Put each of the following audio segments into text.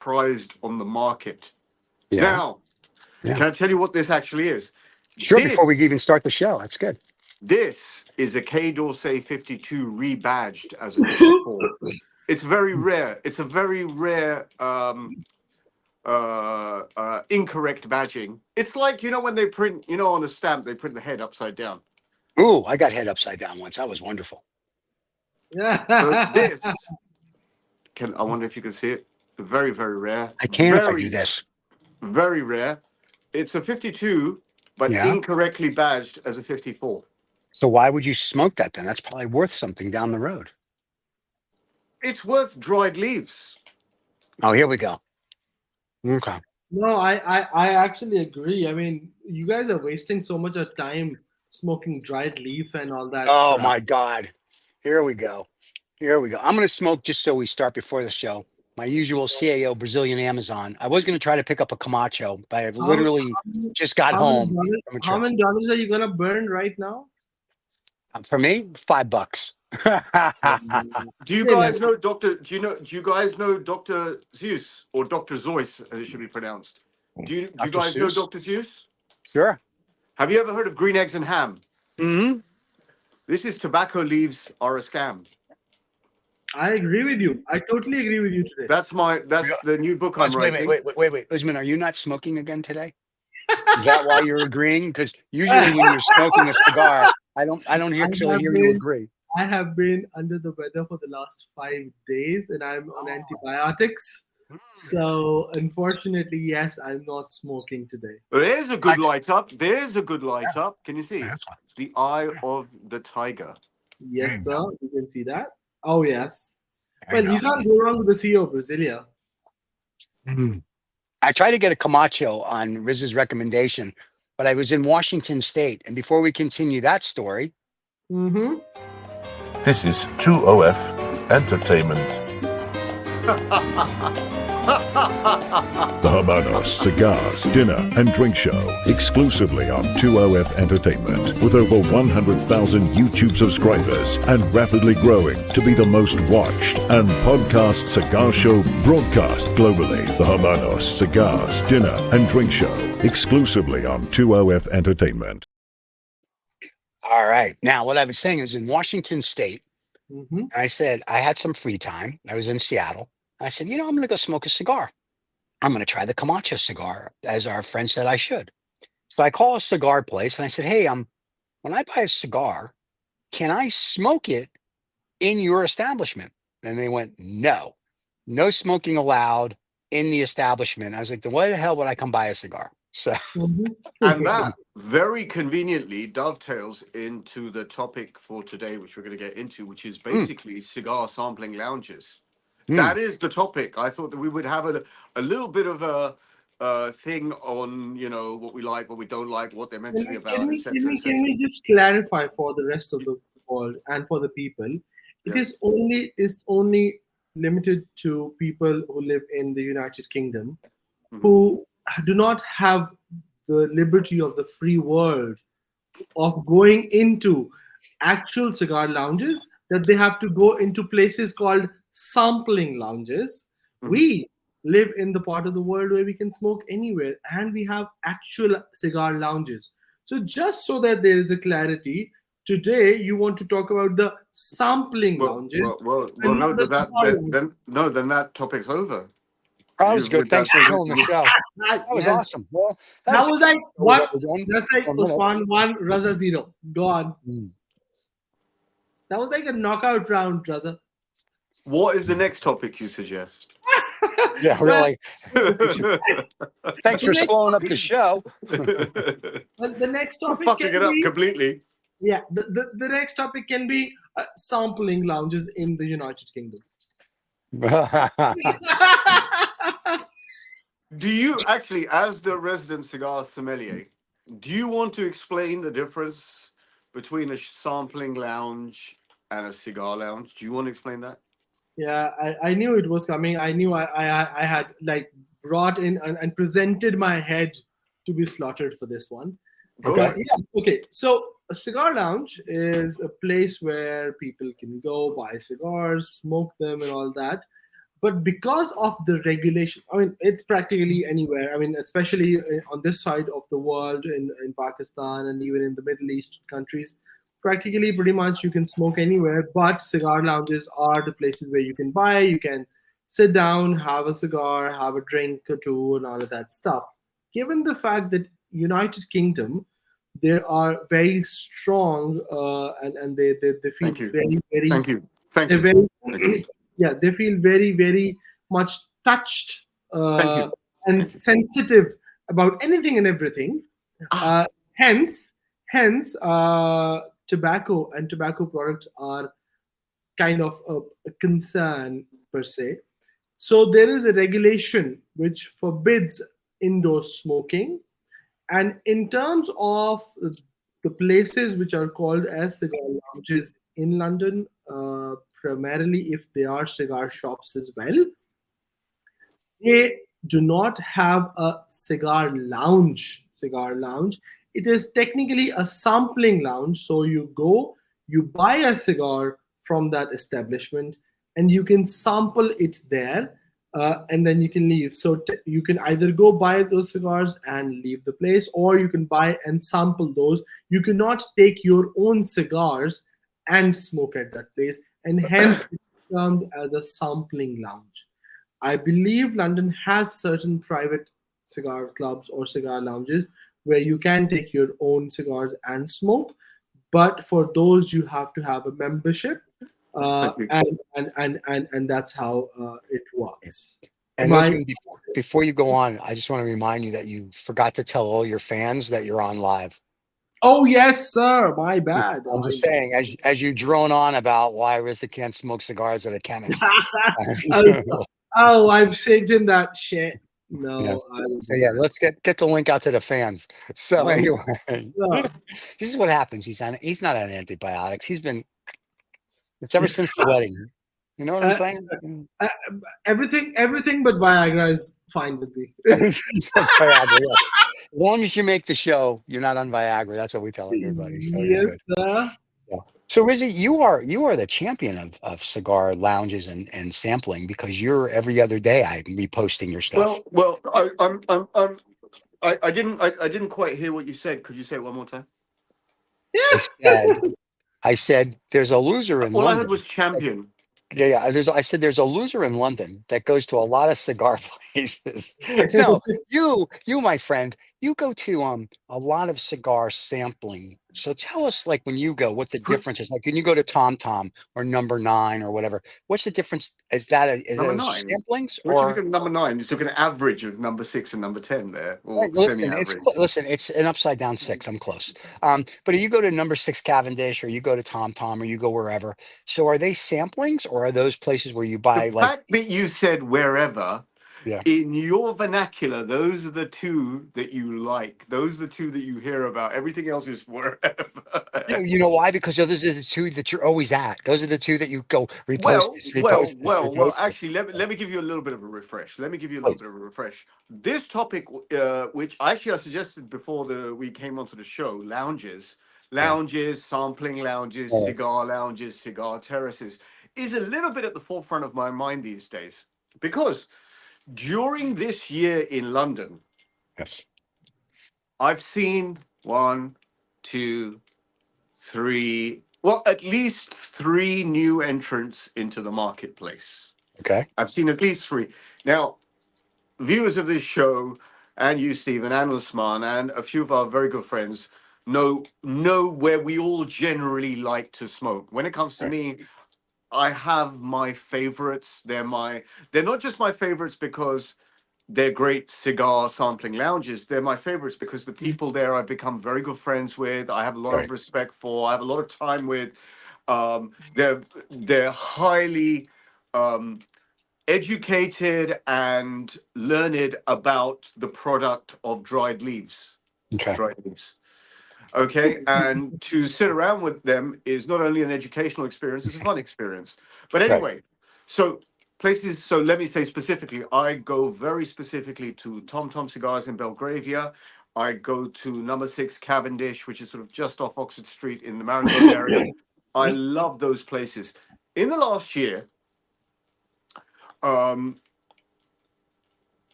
prized on the market. Yeah. Now, can I tell you what this actually is? Sure, before we even start the show. That's good. This is a K Dorsey 52 rebadged as a 54. It's very rare. It's a very rare incorrect badging. It's like, when they print, on a stamp, they print the head upside down. Ooh, I got head upside down once. That was wonderful. So this, I wonder if you can see it. Very, very rare. I can if I do this. Very rare. It's a 52, but incorrectly badged as a 54. So why would you smoke that then? That's probably worth something down the road. It's worth dried leaves. Oh, here we go. Okay. No, I actually agree. I mean, you guys are wasting so much of time smoking dried leaf and all that. Oh my God. Here we go. I'm going to smoke just so we start before the show. My usual CAO Brazilian Amazon. I was going to try to pick up a Camacho, but I've literally just got home. How many dollars are you going to burn right now? For me, $5. Do you guys know Dr. Zeus or Dr. Zeus, as it should be pronounced? Do you guys know Dr. Zeus? Sure. Have you ever heard of green eggs and ham? Mm-hmm. This is tobacco leaves are a scam. I agree with you. I totally agree with you today. That's the new book I'm writing. Wait. Usman, are you not smoking again today? Is that why you're agreeing? Because usually when you're smoking a cigar, I don't actually hear you agree. I have been under the weather for the last 5 days and I'm on antibiotics. So unfortunately, yes, I'm not smoking today. There's a good light up. Can you see? It's the eye of the tiger. Yes, sir. You can see that. Oh, yes. Well, you can't go wrong with the CEO of Brasilia. I tried to get a Camacho on Riz's recommendation, but I was in Washington State. And before we continue that story. This is 2OF Entertainment. The Habano Cigars, Dinner and Drink Show, exclusively on 2OF Entertainment, with over 100,000 YouTube subscribers and rapidly growing to be the most watched and podcast cigar show broadcast globally. The Habano Cigars, Dinner and Drink Show, exclusively on 2OF Entertainment. All right. Now, what I was saying is in Washington State, I said I had some free time. I was in Seattle. I said, I'm going to go smoke a cigar. I'm going to try the Camacho cigar, as our friend said I should. So I call a cigar place and I said, hey, when I buy a cigar, can I smoke it in your establishment? And they went, no smoking allowed in the establishment. I was like, then why the hell would I come buy a cigar? So, and that very conveniently dovetails into the topic for today, which we're going to get into, which is basically cigar sampling lounges. That is the topic. I thought that we would have a little bit of a thing on, what we like, what we don't like, what they're meant to be about, Can we just clarify for the rest of the world and for the people? It is only limited to people who live in the United Kingdom, who do not have the liberty of the free world of going into actual cigar lounges, that they have to go into places called sampling lounges. We live in the part of the world where we can smoke anywhere and we have actual cigar lounges. So just so that there is a clarity, today you want to talk about the sampling lounges. Then that topic's over. That was good. Thanks for killing the show. That was awesome. Well, that was like what? That's like Usman 1, Raza 0. Go on. That was like a knockout round, Raza. What is the next topic you suggest? Yeah, really. Thanks for slowing up the show. Well, the next topic fucking it up completely. Yeah, the next topic can be sampling lounges in the United Kingdom. Do you actually, as the resident cigar sommelier, do you want to explain the difference between a sampling lounge and a cigar lounge? Do you want to explain that? Yeah, I knew it was coming. I knew I had like brought in and presented my head to be slaughtered for this one. Okay. Yes. Okay. So a cigar lounge is a place where people can go buy cigars, smoke them, and all that. But because of the regulation, I mean, it's practically anywhere. I mean, especially on this side of the world, in Pakistan and even in the Middle East countries, practically pretty much you can smoke anywhere. But cigar lounges are the places where you can buy, you can sit down, have a cigar, have a drink or two, and all of that stuff. Given the fact that United Kingdom, they are very strong, and they feel Thank you. very, very, Thank you. Thank they're you. very Thank you. yeah, they feel very, very much touched Thank you. and Thank you. sensitive about anything and everything. Ah, Hence, tobacco and tobacco products are kind of a concern per se. So there is a regulation which forbids indoor smoking, and in terms of the places which are called as cigar lounges in London, primarily if they are cigar shops as well, they do not have a cigar lounge. Cigar lounge. It is technically a sampling lounge. So you go, you buy a cigar from that establishment, and you can sample it there, and then you can leave. So you can either go buy those cigars and leave the place, or you can buy and sample those. You cannot take your own cigars and smoke at that place, and hence it's termed as a sampling lounge. I believe London has certain private cigar clubs or cigar lounges where you can take your own cigars and smoke, but for those you have to have a membership, thank you. and that's how it works. And Am I? listen, before you go on, I just want to remind you that you forgot to tell all your fans that you're on live. Oh yes, sir. My bad. I'm just saying, as you drone on about why Rista can't smoke cigars at a chemist. Oh, I've saved him that shit. No, Yes. I would So yeah, let's get the link out to the fans. So Oh, anyway, yeah. this is what happens. He's not on antibiotics. It's ever since the wedding. You know what I'm Uh, saying? uh, everything but Viagra is fine with me. Viagra, yeah. As long as you make the show, you're not on Viagra. That's what we tell everybody. So you're Yes, good. sir. So Rizzy, you are the champion of cigar lounges and sampling, because you're every other day I'm reposting your stuff. Well, I didn't quite hear what you said. Could you say it one more time? I said there's a loser in All I heard London. was champion. Yeah. I said there's a loser in London that goes to a lot of cigar places. No, you, my friend, you go to a lot of cigar sampling. So tell us, like, when you go, what the difference is. Like, when you go to TomTom or Number 9 or whatever, what's the difference? Is Number those 9. samplings So what should we or? get number 9? You took an average of number 6 and number 10 there, or Right, listen, semi-average. it's an upside down 6. I'm close. But if you go to Number 6 Cavendish, or you go to TomTom, or you go wherever, so are they samplings, or are those places where you The buy, like, fact that you said wherever, yeah? in your vernacular, those are the two that you like. Those are the two that you hear about. Everything else is wherever. You know why? Because those are the two that you're always at. Those are the two that you go repost this, repost this, repost this. Actually, let me give you a little bit of a refresh. Let me give you a little Please. bit of a refresh. This topic, which actually I suggested before we came onto the show, Yeah. lounges, sampling lounges, All right. cigar lounges, cigar terraces, is a little bit at the forefront of my mind these days. Because during this year in London, Yes. I've seen 1, 2, 3, well, at least 3 new entrants into the marketplace. Okay. I've seen at least 3. Now, viewers of this show, and you, Stephen, and Usman, and a few of our very good friends know where we all generally like to smoke. When it comes to Right. me, I have my favorites. They're not just my favorites because they're great cigar sampling lounges. They're my favorites because the people there I've become very good friends with. I have a lot of Right. respect for. I have a lot of time with. They're highly educated and learned about the product of dried leaves. Okay. Dried leaves. Okay, and to sit around with them is not only an educational experience; it's a fun experience. But Right. anyway, so places. So let me say specifically, I go very specifically to TomTom Cigars in Belgravia. I go to Number 6 Cavendish, which is sort of just off Oxford Street in the Marylebone area. I love those places. In the last year, Um,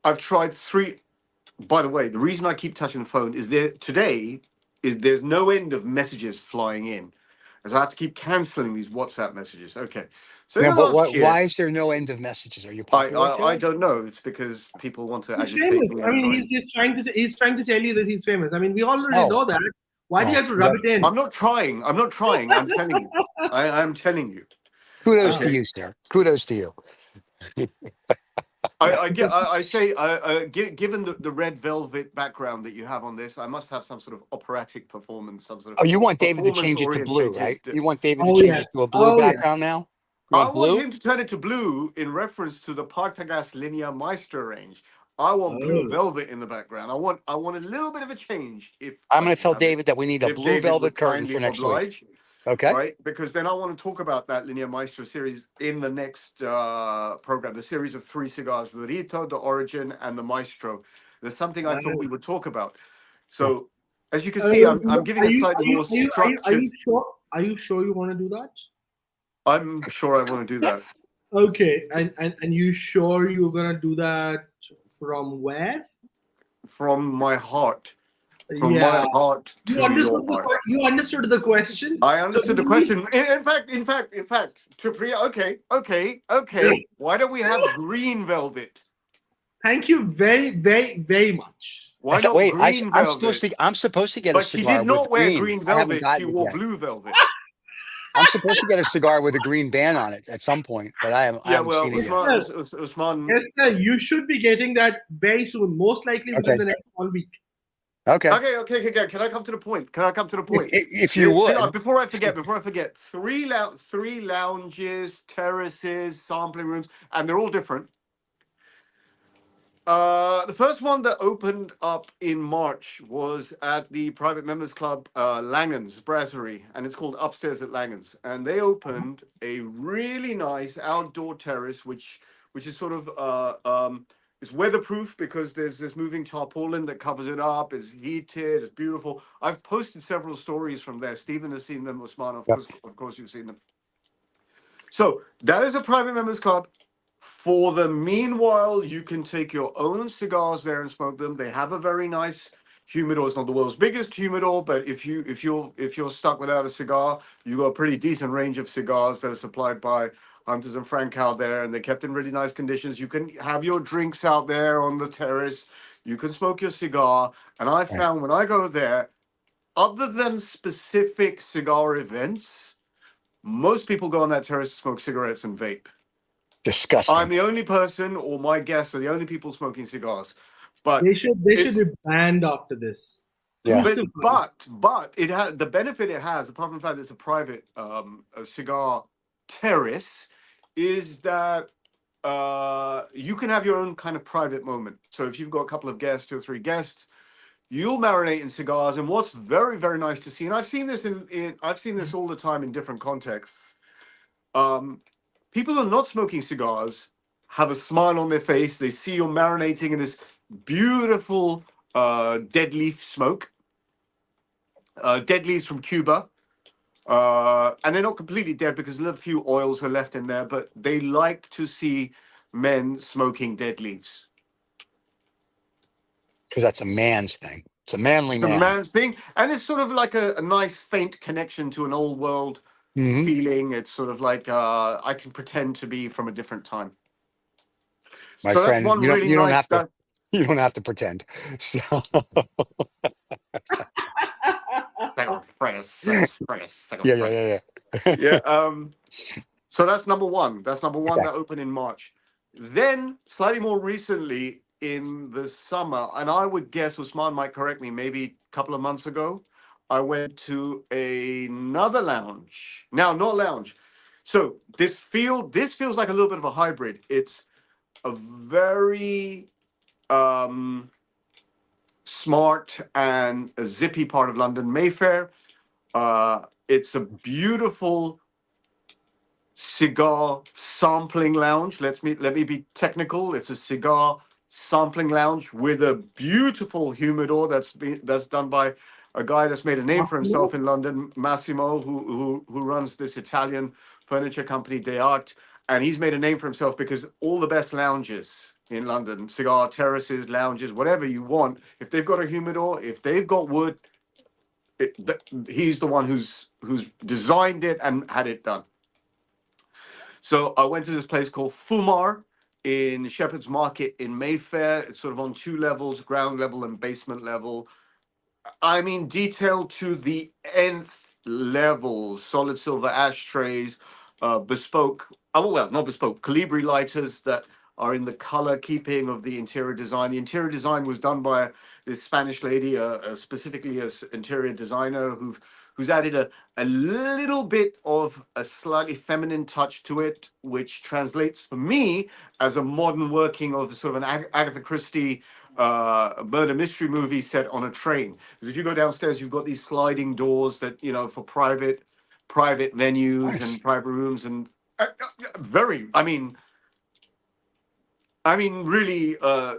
I've tried 3. By the way, the reason I keep touching the phone is there's no end of messages flying in, as I have to keep canceling these WhatsApp messages. Okay, so in Yeah, the but last year, why is there no end of messages? Are you popular I today? don't know. It's because people want to He's agitate famous. me I and mean, annoy he's me. just trying to tell you that he's famous. I mean, we already Oh, know that. Why do you oh, have to rub it in? I'm not trying. I'm not trying. I'm telling you. I'm telling you. kudos to Okay. you, sir. Kudos to you. I say, given the red velvet background that you have on this, I must have some sort of operatic performance, some sort of Oh, you want David to performance change it to blue, orientated. right? You want David to Oh change it yes. to a blue Oh yes. background now? You I want want blue? him to turn it to blue in reference to the Partagas Linea Maestro range. I want blue Oh. velvet in the background. I want a little bit of a change, if I'm I going to can tell have it. David that we need a If blue David velvet would curtain for kindly next week. oblige, Okay. right? Because then I want to talk about that Linea Maestro series in the next program, the series of 3 cigars, the Rito, the Origin, and the Maestro. There's something I thought we would talk about. Yeah. So, as you can see, I'm giving a slightly more structured. Are you sure you want to do that? I'm sure I want to do that Okay, and you sure you're gonna do that from where? from my heart. From my Yeah, heart to your heart. you understood the question. I So understood the question. In fact, to Priya, okay. Why don't we have green velvet? thank you very much. Why not green velvet? I'm supposed to get a But she cigar did with not wear green. green I haven't velvet. She gotten it wore yet. blue velvet. I'm supposed to get a cigar with a green band on it at some point, but I Yeah, haven't well, seen it Yes, yet. sir. Usman, Yes, sir. You should be getting that very soon, most likely within Okay. the next 1 week. Okay. okay. Can I come to the point? If you would. Before I forget, three lounges, terraces, sampling rooms, and they're all different. The first one that opened up in March was at the private members club, Langin's Brazer, and it's called Upstairs at Langin's. And they opened a really nice outdoor terrace, which is sort of it's weatherproof because there's this moving tarpaulin that covers it up. It's heated. It's beautiful. I've posted several stories from there. Stephen has seen them. Osman, Yep. of course, you've seen them. So that is a private members club. For the meanwhile, you can take your own cigars there and smoke them. They have a very nice humidor. It's not the world's biggest humidor, but if you're stuck without a cigar, you got a pretty decent range of cigars that are supplied by Hunters and Frank out there, and they're kept in really nice conditions. You can have your drinks out there on the terrace. You can smoke your cigar. And I Right. found when I go there, other than specific cigar events, most people go on that terrace to smoke cigarettes and vape. Disgusting. I'm the only person, or my guests are the only people smoking cigars. But They should it's be banned after this. Yeah. Crucified. but it has the benefit it has, apart from the fact that it's a private a cigar terrace, is that you can have your own kind of private moment. So if you've got a couple of guests, 2 or 3 guests, you'll marinate in cigars. And what's very, very nice to see, and I've seen this I've seen this all the time in different contexts. People who are not smoking cigars have a smile on their face. They see you marinating in this beautiful dead leaf smoke, dead leaves from Cuba. And they're not completely dead because a little few oils are left in there, but they like to see men smoking dead leaves. Because that's a man's thing. It's a manly It's a man. man's thing, and it's sort of like a nice faint connection to an old world Mhm. feeling. It's sort of like I can pretend to be from a different time. My So that's friend, one really nice. you don't have to pretend. So yeah. Yeah. So that's number one. That's number one Okay. that opened in March. Then, slightly more recently, in the summer, and I would guess Usman might correct me, maybe a couple of months ago, I went to another lounge. Now, not lounge. So this feels like a little bit of a hybrid. It's a very smart and a zippy part of London, Mayfair. It's a beautiful cigar sampling lounge. Let me be technical. It's a cigar sampling lounge with a beautiful humidor that's done by a guy that's made a name for Massimo? himself in London, Massimo, who runs this Italian furniture company, De Art. and he's made a name for himself because all the best lounges in London, cigar terraces, lounges, whatever you want, if they've got a humidor, if they've got wood, he's the one who's designed it and had it done. So I went to this place called Fumar in Shepherd's Market in Mayfair. It's sort of on 2 levels, ground level and basement level. I mean, detailed to the nth level. Solid silver ashtrays, bespoke, well, not bespoke, Calibri lighters that are in the color keeping of the interior design. The interior design was done by this Spanish lady, specifically an interior designer who's added a little bit of a slightly feminine touch to it, which translates for me as a modern working of sort of an Agatha Christie murder mystery movie set on a train. Because if you go downstairs, you've got these sliding doors that, you know, for private venues Nice. and private rooms, and very, I mean, really, a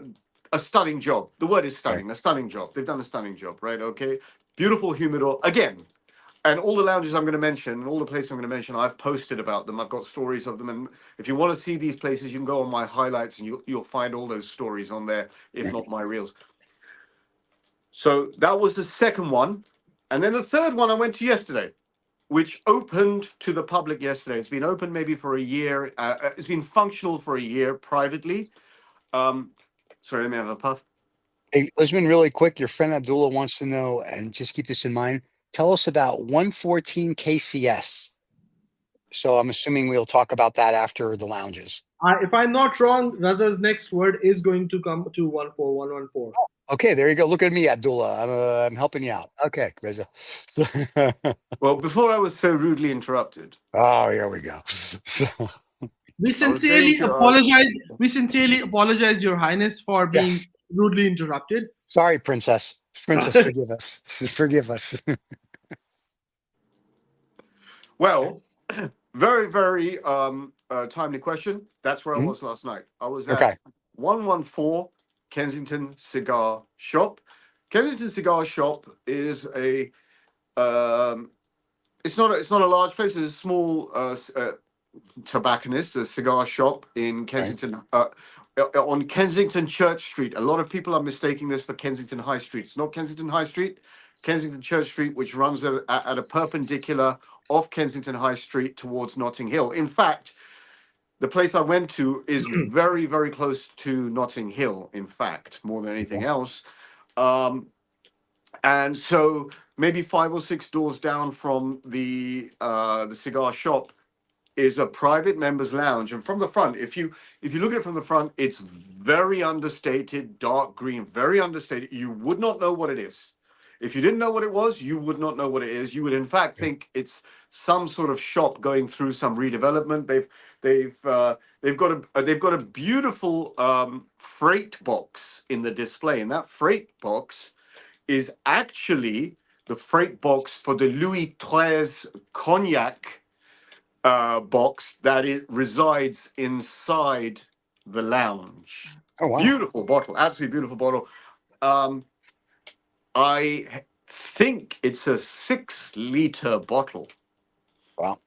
stunning job. The word is stunning. Right. A stunning job. They've done a stunning job, right? Okay, beautiful humidor again. And all the lounges I'm going to mention, all the places I'm going to mention, I've posted about them. I've got stories of them, and if you want to see these places, you can go on my highlights, and you'll find all those stories on there, if not my reels. So that was the second one, and then the third one I went to yesterday, which opened to the public yesterday. It's been open maybe for a year. It's been functional for a year privately. Sorry, let me have a puff. Hey, Lisman, really quick, your friend Abdullah wants to know, and just keep this in mind. Tell us about 114 KCS. So I'm assuming we'll talk about that after the lounges. If I'm not wrong, Raza's next word is going to come to 14114. Okay, there you go. Look at me, Abdullah. I'm helping you out. Okay, Reza. So, Well, before I was so rudely interrupted. oh, here we go. We sincerely apologize. We sincerely apologize, Your Highness, for being rudely interrupted. Sorry, Princess. Princess, forgive us. Forgive us. Well, very, very timely question. That's where I was last night. I was at 114 Kensington Cigar Shop. Kensington Cigar Shop is a it's not a large place. It's a small tobacconist, a cigar shop in Kensington, on Kensington Church Street. A lot of people are mistaking this for Kensington High Street. It's not Kensington High Street. Kensington Church Street, which runs at a perpendicular off Kensington High Street towards Notting Hill. In fact, the place I went to is very, very close to Notting Hill, in fact, more than anything else. And so maybe 5 or 6 doors down from the cigar shop is a private members lounge. And from the front, if you look at it from the front, it's very understated, dark green, very understated. You would not know what it is. If you didn't know what it was, you would not know what it is. You would in fact think it's some sort of shop going through some redevelopment. They've got a beautiful freight box in the display, and that freight box is actually the freight box for the Louis Tre's cognac box that it resides inside the lounge. Oh, wow. Beautiful bottle, absolutely beautiful bottle. I think it's a 6-liter bottle. Wow.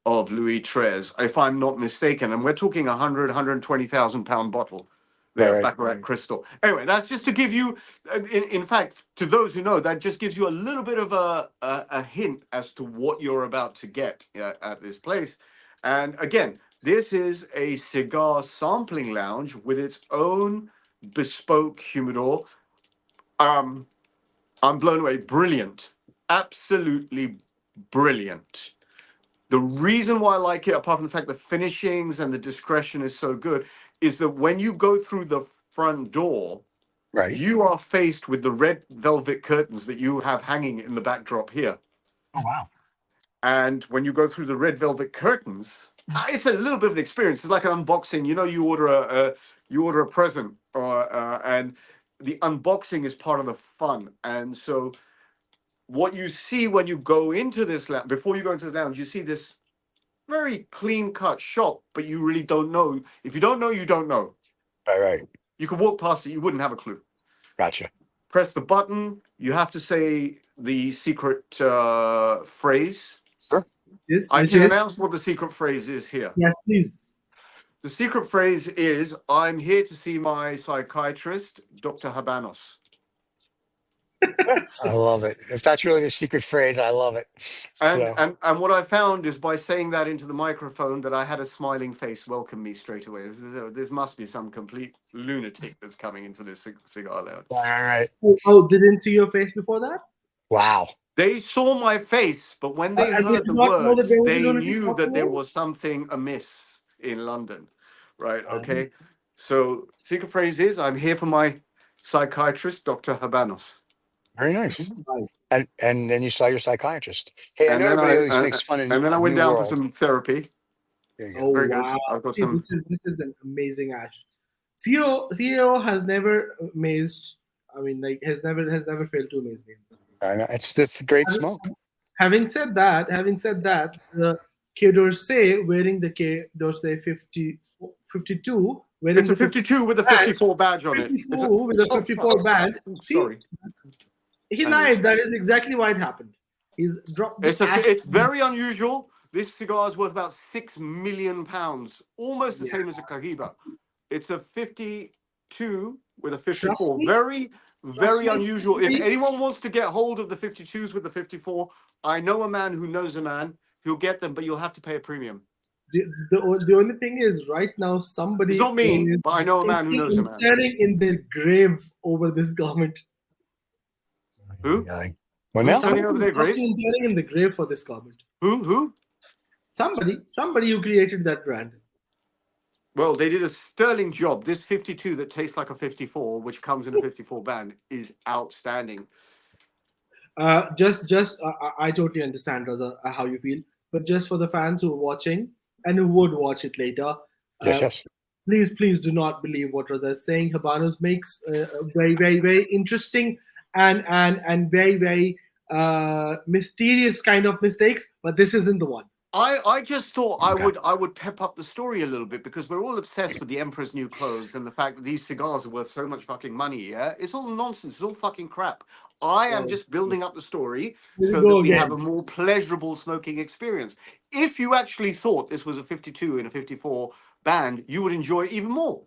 Of Louis Tre's, if I'm not mistaken, and we're talking 120,000 pound bottle. There, Baccarat Crystal. Anyway, that's just to give you, in fact, to those who know, that just gives you a little bit of a hint as to what you're about to get at this place. And again, this is a cigar sampling lounge with its own bespoke humidor. I'm blown away. Brilliant. Absolutely brilliant. The reason why I like it, apart from the fact the finishings and the discretion is so good, is that when you go through the front door, you are faced with the red velvet curtains that you have hanging in the backdrop here. Oh, wow. And when you go through the red velvet curtains, it's a little bit of an experience. It's like an unboxing. You know, you order a present, and the unboxing is part of the fun. And so what you see when you go into this lounge, before you go into the lounge, you see this very clean-cut shop, but you really don't know. If you don't know, you don't know. Right. You could walk past it, you wouldn't have a clue. Gotcha. Press the button. You have to say the secret phrase. Sure. Yes, I can announce what the secret phrase is here. Yes, please. The secret phrase is, I'm here to see my psychiatrist, Dr. Habanos. I love it. If that's really the secret phrase, I love it. And, So, and what I found is by saying that into the microphone that I had a smiling face welcome me straight away. This must be some complete lunatic that's coming into this cigar lounge. all right. Oh, they didn't see your face before that? Wow. They saw my face, but when they And they heard did the not know that words, there was a they lunatic knew walking that there in? was something amiss in London. Right, okay? So secret phrase is, I'm here for my psychiatrist, Dr. Habanos. Very nice. Right. And then you saw your psychiatrist. Hey, I And know then everybody always makes fun and then I of went New down for World. some therapy. There you go. Oh Very good. wow! I've got See, some. this is an amazing ash. CEO has never amazed. I mean, like has never failed to amaze me. I know. It's a great smoke. Having said that, the K Dorsey wearing the K Dorsey 52, wearing It's a the 52 with a badge, 54 badge on it. 54 with a 54 band. See, Sorry. he Hang on. lied. That is exactly why it happened. He's dropped the ash. It's very unusual. This cigar is worth about £6 million, almost the Yeah. same as a Cohiba. It's a 52 with a Trust 54. me. Very, very me. unusual. If anyone wants to get hold of the 52s with the 54, I know a man who knows a man who'll get them, but you'll have to pay a premium. The only thing is, right now, somebody It's not me, is but I know a man who knows a man. turning in their grave over this government. Who? Well, Who's now turning over their graves? Turning in the grave for this government. Who? Somebody who created that brand. Well, they did a sterling job. This 52 that tastes like a 54, which comes in a 54 band, is outstanding. I totally understand, Raza, how you feel, but just for the fans who are watching and who would watch it later, yes. please do not believe what Raza is saying. Habanos makes a very, very, very interesting and very, very mysterious kind of mistakes, but this isn't the one. I just thought I would pep up the story a little bit because we're all obsessed with the Emperor's New Clothes and the fact that these cigars are worth so much fucking money. Yeah, it's all nonsense. It's all fucking crap. I am just building up the story so that we have a more pleasurable smoking experience. If you actually thought this was a 52 and a 54 band, you would enjoy it even more.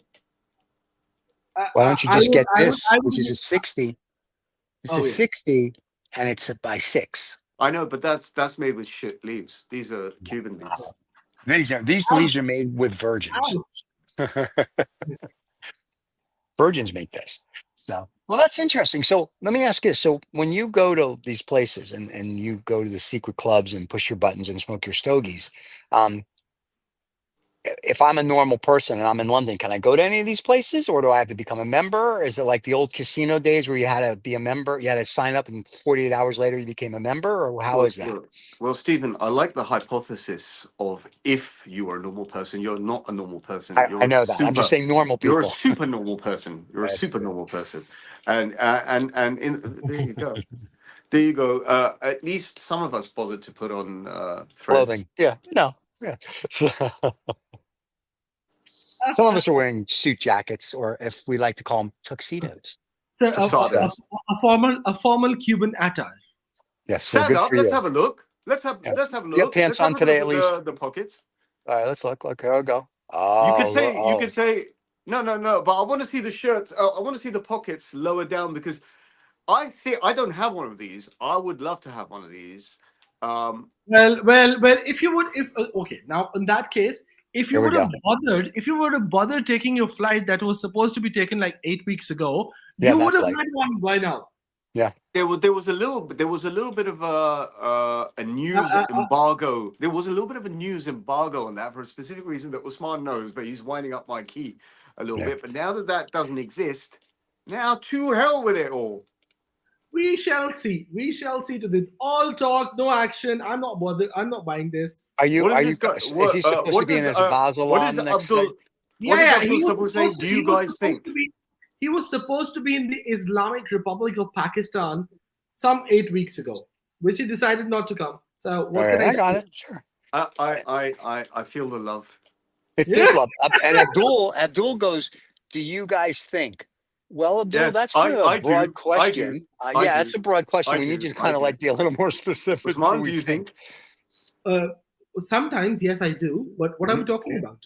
Why don't you just get this, I would which is a 60? It's a 60, and it's by 6. I know, but that's made with shit leaves. These are Cuban leaves. These leaves are made with virgins. Virgins make this. So, well, that's interesting. So let me ask you this. So when you go to these places and you go to the secret clubs and push your buttons and smoke your stogies, if I'm a normal person and I'm in London, can I go to any of these places, or do I have to become a member? Or is it like the old casino days where you had to be a member, you had to sign up, and 48 hours later you became a member, or how is that? Well, Stephen, I like the hypothesis of if you are a normal person, you're not a normal person. I know that. I'm just saying normal people. You're a super normal person. You're a super normal person, and there you go. There you go. At least some of us bothered to put on threads. Clothing. Yeah. No. Yeah. Some of us are wearing suit jackets, or if we like to call them tuxedos. So a formal Cuban attire. Yes. Stand up. Let's have a look. Let's have a look. You have pants on today, at least. The pockets. All right. Let's look. Okay, I'll go. You could say no. But I want to see the shirts. I want to see the pockets lower down because I think I don't have one of these. I would love to have one of these. Well. If you would, now in that case, if you would have bothered taking your flight that was supposed to be taken like 8 weeks ago, you would have had one by now. Yeah. There was a little bit of a news embargo. There was a little bit of a news embargo on that for a specific reason that Usman knows, but he's winding up my key a little bit. But now that doesn't exist, now to hell with it all. We shall see. We shall see to this. All talk, no action. I'm not bothered. I'm not buying this. Is he supposed to be in his Basel on the next day? Yeah, he was saying, do you guys think? He was supposed to be in the Islamic Republic of Pakistan some 8 weeks ago, which he decided not to come. So what can I say? got it. Sure. I feel the love. It's love. And Abdul goes, do you guys think? Well, Abdul, Yes, that's kind of a broad question. That's a broad question. We need you to kind of be a little more specific. Usman, do you think? Sometimes, yes, I do. But what are we talking about?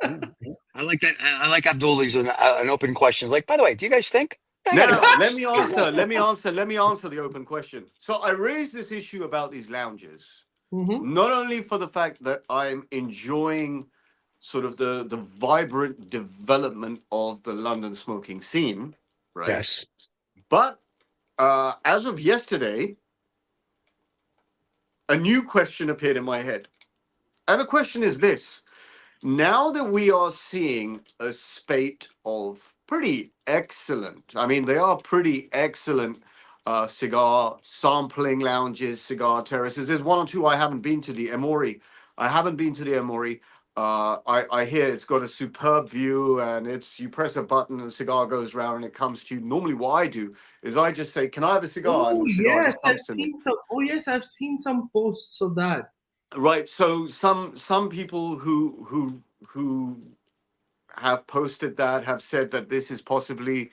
I like that. I like Abdullah's an open question. Like, by the way, do you guys think? I gotta Now, go. let me answer. Let me answer the open question. So I raised this issue about these lounges, Mm-hmm. not only for the fact that I'm enjoying sort of the vibrant development of the London smoking scene, right? Yes. But as of yesterday, a new question appeared in my head. And the question is this. Now that we are seeing a spate of pretty excellent, I mean, they are pretty excellent cigar sampling lounges, cigar terraces. There's one or two I haven't been to, the Emory. I haven't been to the Emory. I hear it's got a superb view, and it's you press a button and a cigar goes round and it comes to you. Normally, what I do is I just say, "Can I have a cigar?" Oh and the cigar yes, just I've comes to me. seen some. Oh yes, I've seen some posts of that. Right. So some people who have posted that have said that this is possibly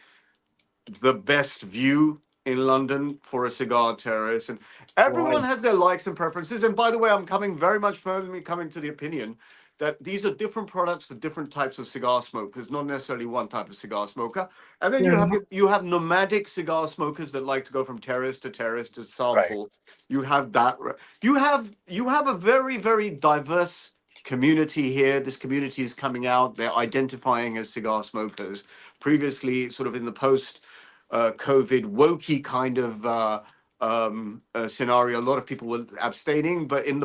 the best view in London for a cigar terrace, and everyone Right. has their likes and preferences. And by the way, I'm coming very much firmly coming to the opinion that these are different products for different types of cigar smokers, not necessarily one type of cigar smoker. And then Yeah. you have nomadic cigar smokers that like to go from terrace to Right. sample. You have that. You have a very very diverse community here. This community is coming out. They're identifying as cigar smokers. Previously, sort of in the post COVID wokey kind of scenario, a lot of people were abstaining. But in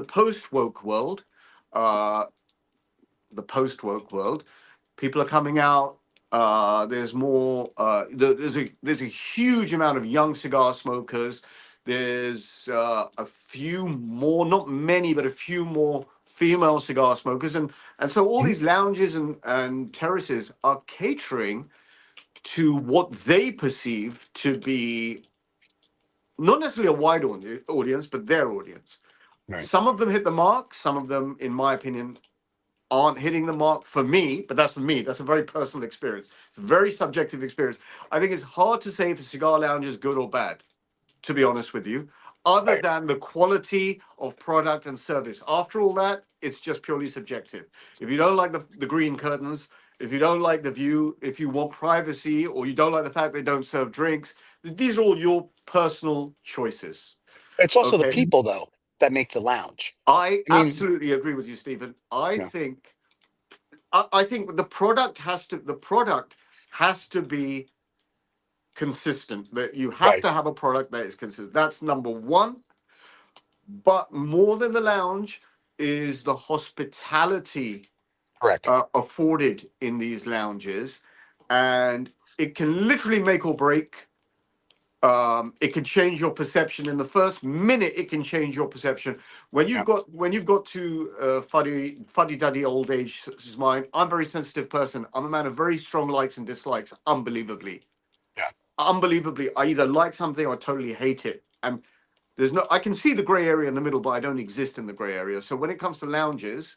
uh, the post woke world, people are coming out. There's more. There's a huge amount of young cigar smokers. There's a few more, not many, but a few more female cigar smokers, and so all Mhm. these lounges and terraces are catering to what they perceive to be not necessarily a wide audience, but their audience. Right. Some of them hit the mark. Some of them, in my opinion, aren't hitting the mark for me, but that's for me. That's a very personal experience. It's a very subjective experience. I think it's hard to say if a cigar lounge is good or bad, to be honest with you, other Right. than the quality of product and service. After all that, it's just purely subjective. If you don't like the green curtains, if you don't like the view, if you want privacy, or you don't like the fact they don't serve drinks, these are all your personal choices. It's also the Okay. people though that make the lounge. I I mean, absolutely agree with you, Stephen. I yeah. think I think the product has to be consistent. That you have Right. to have a product that is consistent. That's number one. But more than the lounge is the hospitality Correct. afforded in these lounges, and it can literally make or break. It can change your perception in the first minute. It can change your perception Yeah. when you've got to fuddy duddy old age such as mine. I'm a very sensitive person. I'm a man of very strong likes and dislikes. Yeah. Unbelievably, I either like something or totally hate it. And there's no, I can see the gray area in the middle, but I don't exist in the gray area. So when it comes to lounges,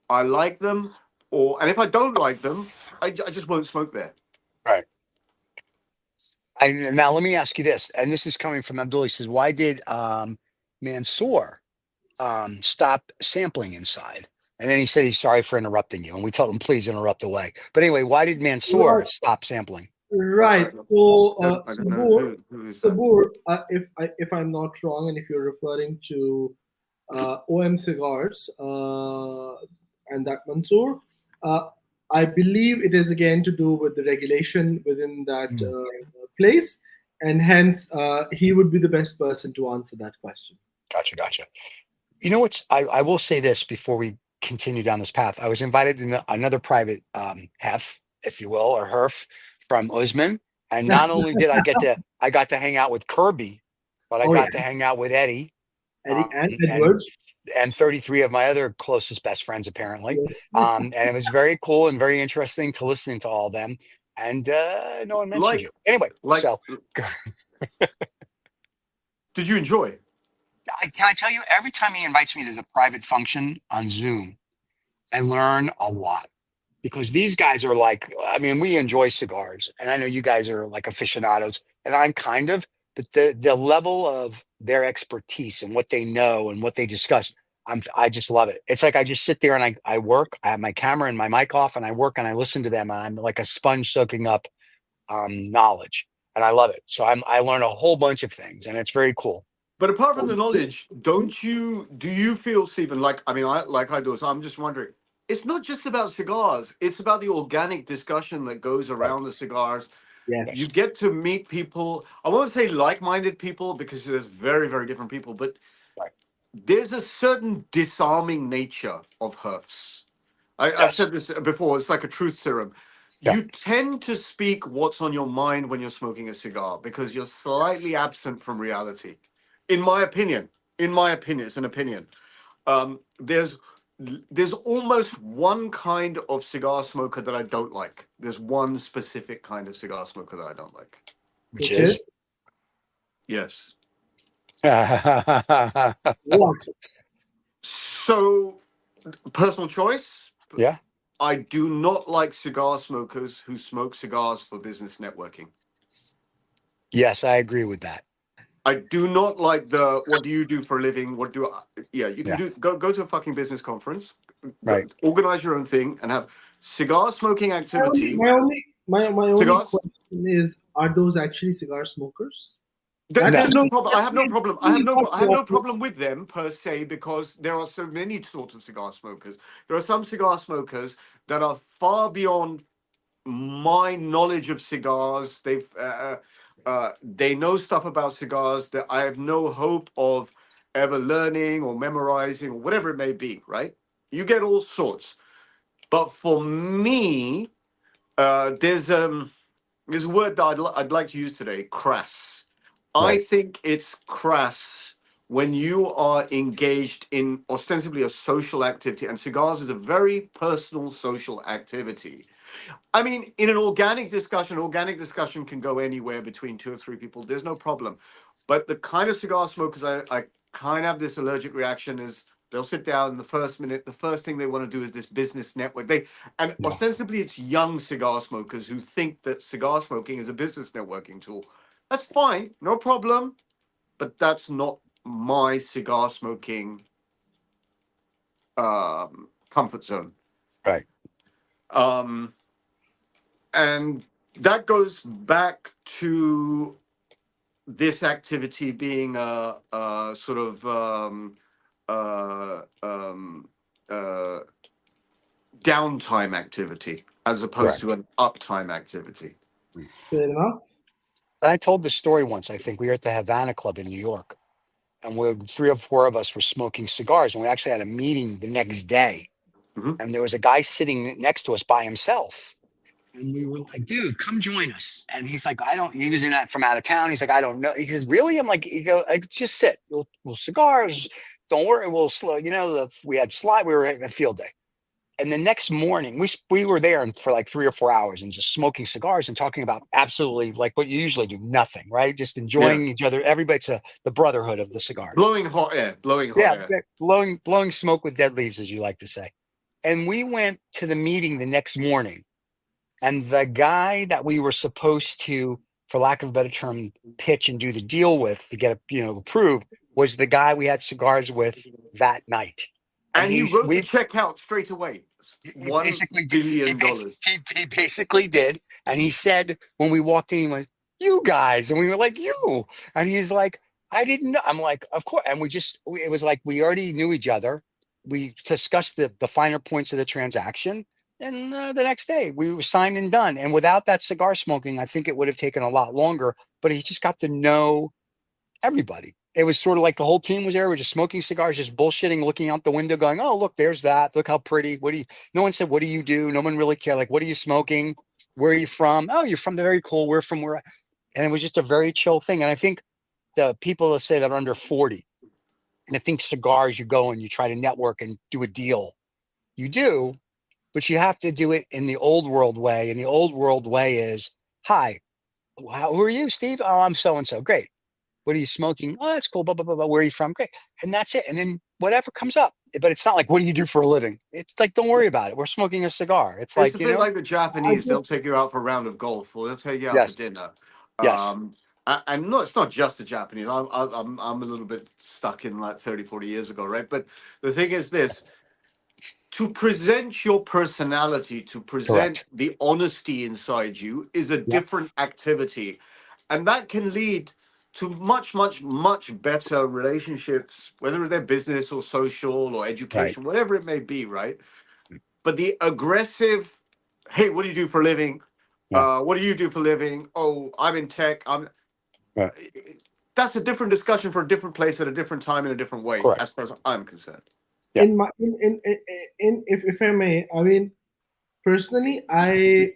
I like them, and if I don't like them, I just won't smoke there. Right. Now let me ask you this, and this is coming from Abdullah. He says, "Why did Mansoor stop sampling inside?" And then he said he's sorry for interrupting you, and we told him please interrupt away. But anyway, why did Mansoor Right. stop sampling? Right. So, I don't know who is that. Sabur, if I'm not wrong, and if you're referring to OM Cigars and that Mansoor, uh, I believe it is again to do with the regulation within that Hmm. place, and hence he would be the best person to answer that question. Gotcha, gotcha. You know what's? I will say this before we continue down this path. I was invited to another private hef, if you will, or herf from Usman, and not only did I got to hang out with Kirby, but I Oh yeah, got to hang out with Eddie, Eddie and and Edward. 33 of my other closest best friends apparently. Yes. And it was very cool and very interesting to listen to all of them. And no one mentioned Like, you anyway. like, So did you enjoy? can I tell you? Every time he invites me to the private function on Zoom, I learn a lot because these guys are like, I mean, we enjoy cigars, and I know you guys are like aficionados, and I'm kind of, but the level of their expertise and what they know and what they discuss, I just love it. It's like I just sit there and I work. I have my camera and my mic off, and I work and I listen to them. And I'm like a sponge soaking up knowledge, and I love it. So I learn a whole bunch of things, and it's very cool. But apart from the knowledge, do you feel, Stephen, like, I mean, I do, so I'm just wondering, it's not just about cigars, it's about the organic discussion that goes around the cigars. Yes. You get to meet people, I won't say like-minded people because there's very, very different people, but Right. there's a certain disarming nature of Herfs. I've Yes. said this before, it's like a truth serum. Yeah. You tend to speak what's on your mind when you're smoking a cigar because you're slightly absent from reality. In my opinion, it's an opinion. There's almost one kind of cigar smoker that I don't like. There's one specific kind of cigar smoker that I don't like. Which is Yes. What? So, personal choice. Yeah. I do not like cigar smokers who smoke cigars for business networking. Yes, I agree with that. I do not like the what do you do for a living? What do I, yeah, you can do go to a fucking business conference, Right. organize your own thing and have cigar smoking activity. My only Cigars? question is: are those actually cigar smokers? There's no means- problem. I have no problem. I have not no cigar problem with them per se because there are so many sorts of cigar smokers. There are some cigar smokers that are far beyond my knowledge of cigars. They know stuff about cigars that I have no hope of ever learning or memorizing or whatever it may be. Right? You get all sorts, but for me, there's a word that I'd like to use today: crass. I Right. think it's crass when you are engaged in ostensibly a social activity, and cigars is a very personal social activity. I mean, in an organic discussion can go anywhere between two or three people. There's no problem. But the kind of cigar smokers I kind of have this allergic reaction is they'll sit down in the first minute. The first thing they want to do is this business network. And Yeah. ostensibly it's young cigar smokers who think that cigar smoking is a business networking tool. That's fine, no problem. But that's not my cigar smoking comfort zone. Right. And that goes back to this activity being a sort of downtime activity as opposed to Correct. an uptime activity. Fair enough. I told this story once. I think we were at the Havana Club in New York, and we three or four of us were smoking cigars, and we actually had a meeting the next day. Mhm. And there was a guy sitting next to us by himself. And we were like, dude, come join us. And he's like, he was from out of town. He's like, I don't know. He goes, really? I'm like, just sit. We'll cigars. Don't worry. We'll slow. We had slide. We were having a field day. And the next morning, we were there for like 3 or 4 hours and just smoking cigars and talking about absolutely like what you usually do, nothing, right? Just enjoying each other. Everybody's the brotherhood of the cigar. Blowing hot air. Yeah, blowing smoke with dead leaves, as you like to say. And we went to the meeting the next morning. And the guy that we were supposed to, for lack of a better term, pitch and do the deal with to get approved was the guy we had cigars with that night. And he wrote the check out straight away. $1 billion. He basically did. And he said, when we walked in, he went, you guys. And we were like, you. And he's like, I didn't know. I'm like, of course. And it was like we already knew each other. We discussed the finer points of the transaction. And the next day we were signed and done. And without that cigar smoking, I think it would have taken a lot longer. But he just got to know everybody. It was sort of like the whole team was there. We're just smoking cigars, just bullshitting, looking out the window, going, "Oh, look, there's that. Look how pretty. No one said, what do you do? No one really cared. Like, what are you smoking? Where are you from? Oh, you're from the very cool. We're from where." And it was just a very chill thing. And I think the people that say that are under 40, and I think cigars, you go and you try to network and do a deal. You do, but you have to do it in the old world way. And the old world way is, hi, who are you, Steve? Oh, I'm so-and-so. Great. What are you smoking? Oh, that's cool. Blah, blah, blah, blah. Where are you from? Great. And that's it. And then whatever comes up. But it's not like, what do you do for a living? It's like, don't worry about it. We're smoking a cigar. It's like, a bit like the Japanese. They'll take you out for a round of golf or they'll take you out for dinner. Yes. and no, it's not just the Japanese. I'm a little bit stuck in like 30, 40 years ago, right? But the thing is this: to present your personality, to present Correct. the honesty inside you, is a Yeah. different activity, and that can lead to much, much, much better relationships, whether they're business or social or Right. education, whatever it may be, right? But the aggressive, hey, what do you do for a living? Yeah. What do you do for a living? Oh, I'm in tech. Right. That's a different discussion for a different place at a different time in a different way, Correct. as far as I'm concerned. Yeah. In my in if I may, I mean, personally, I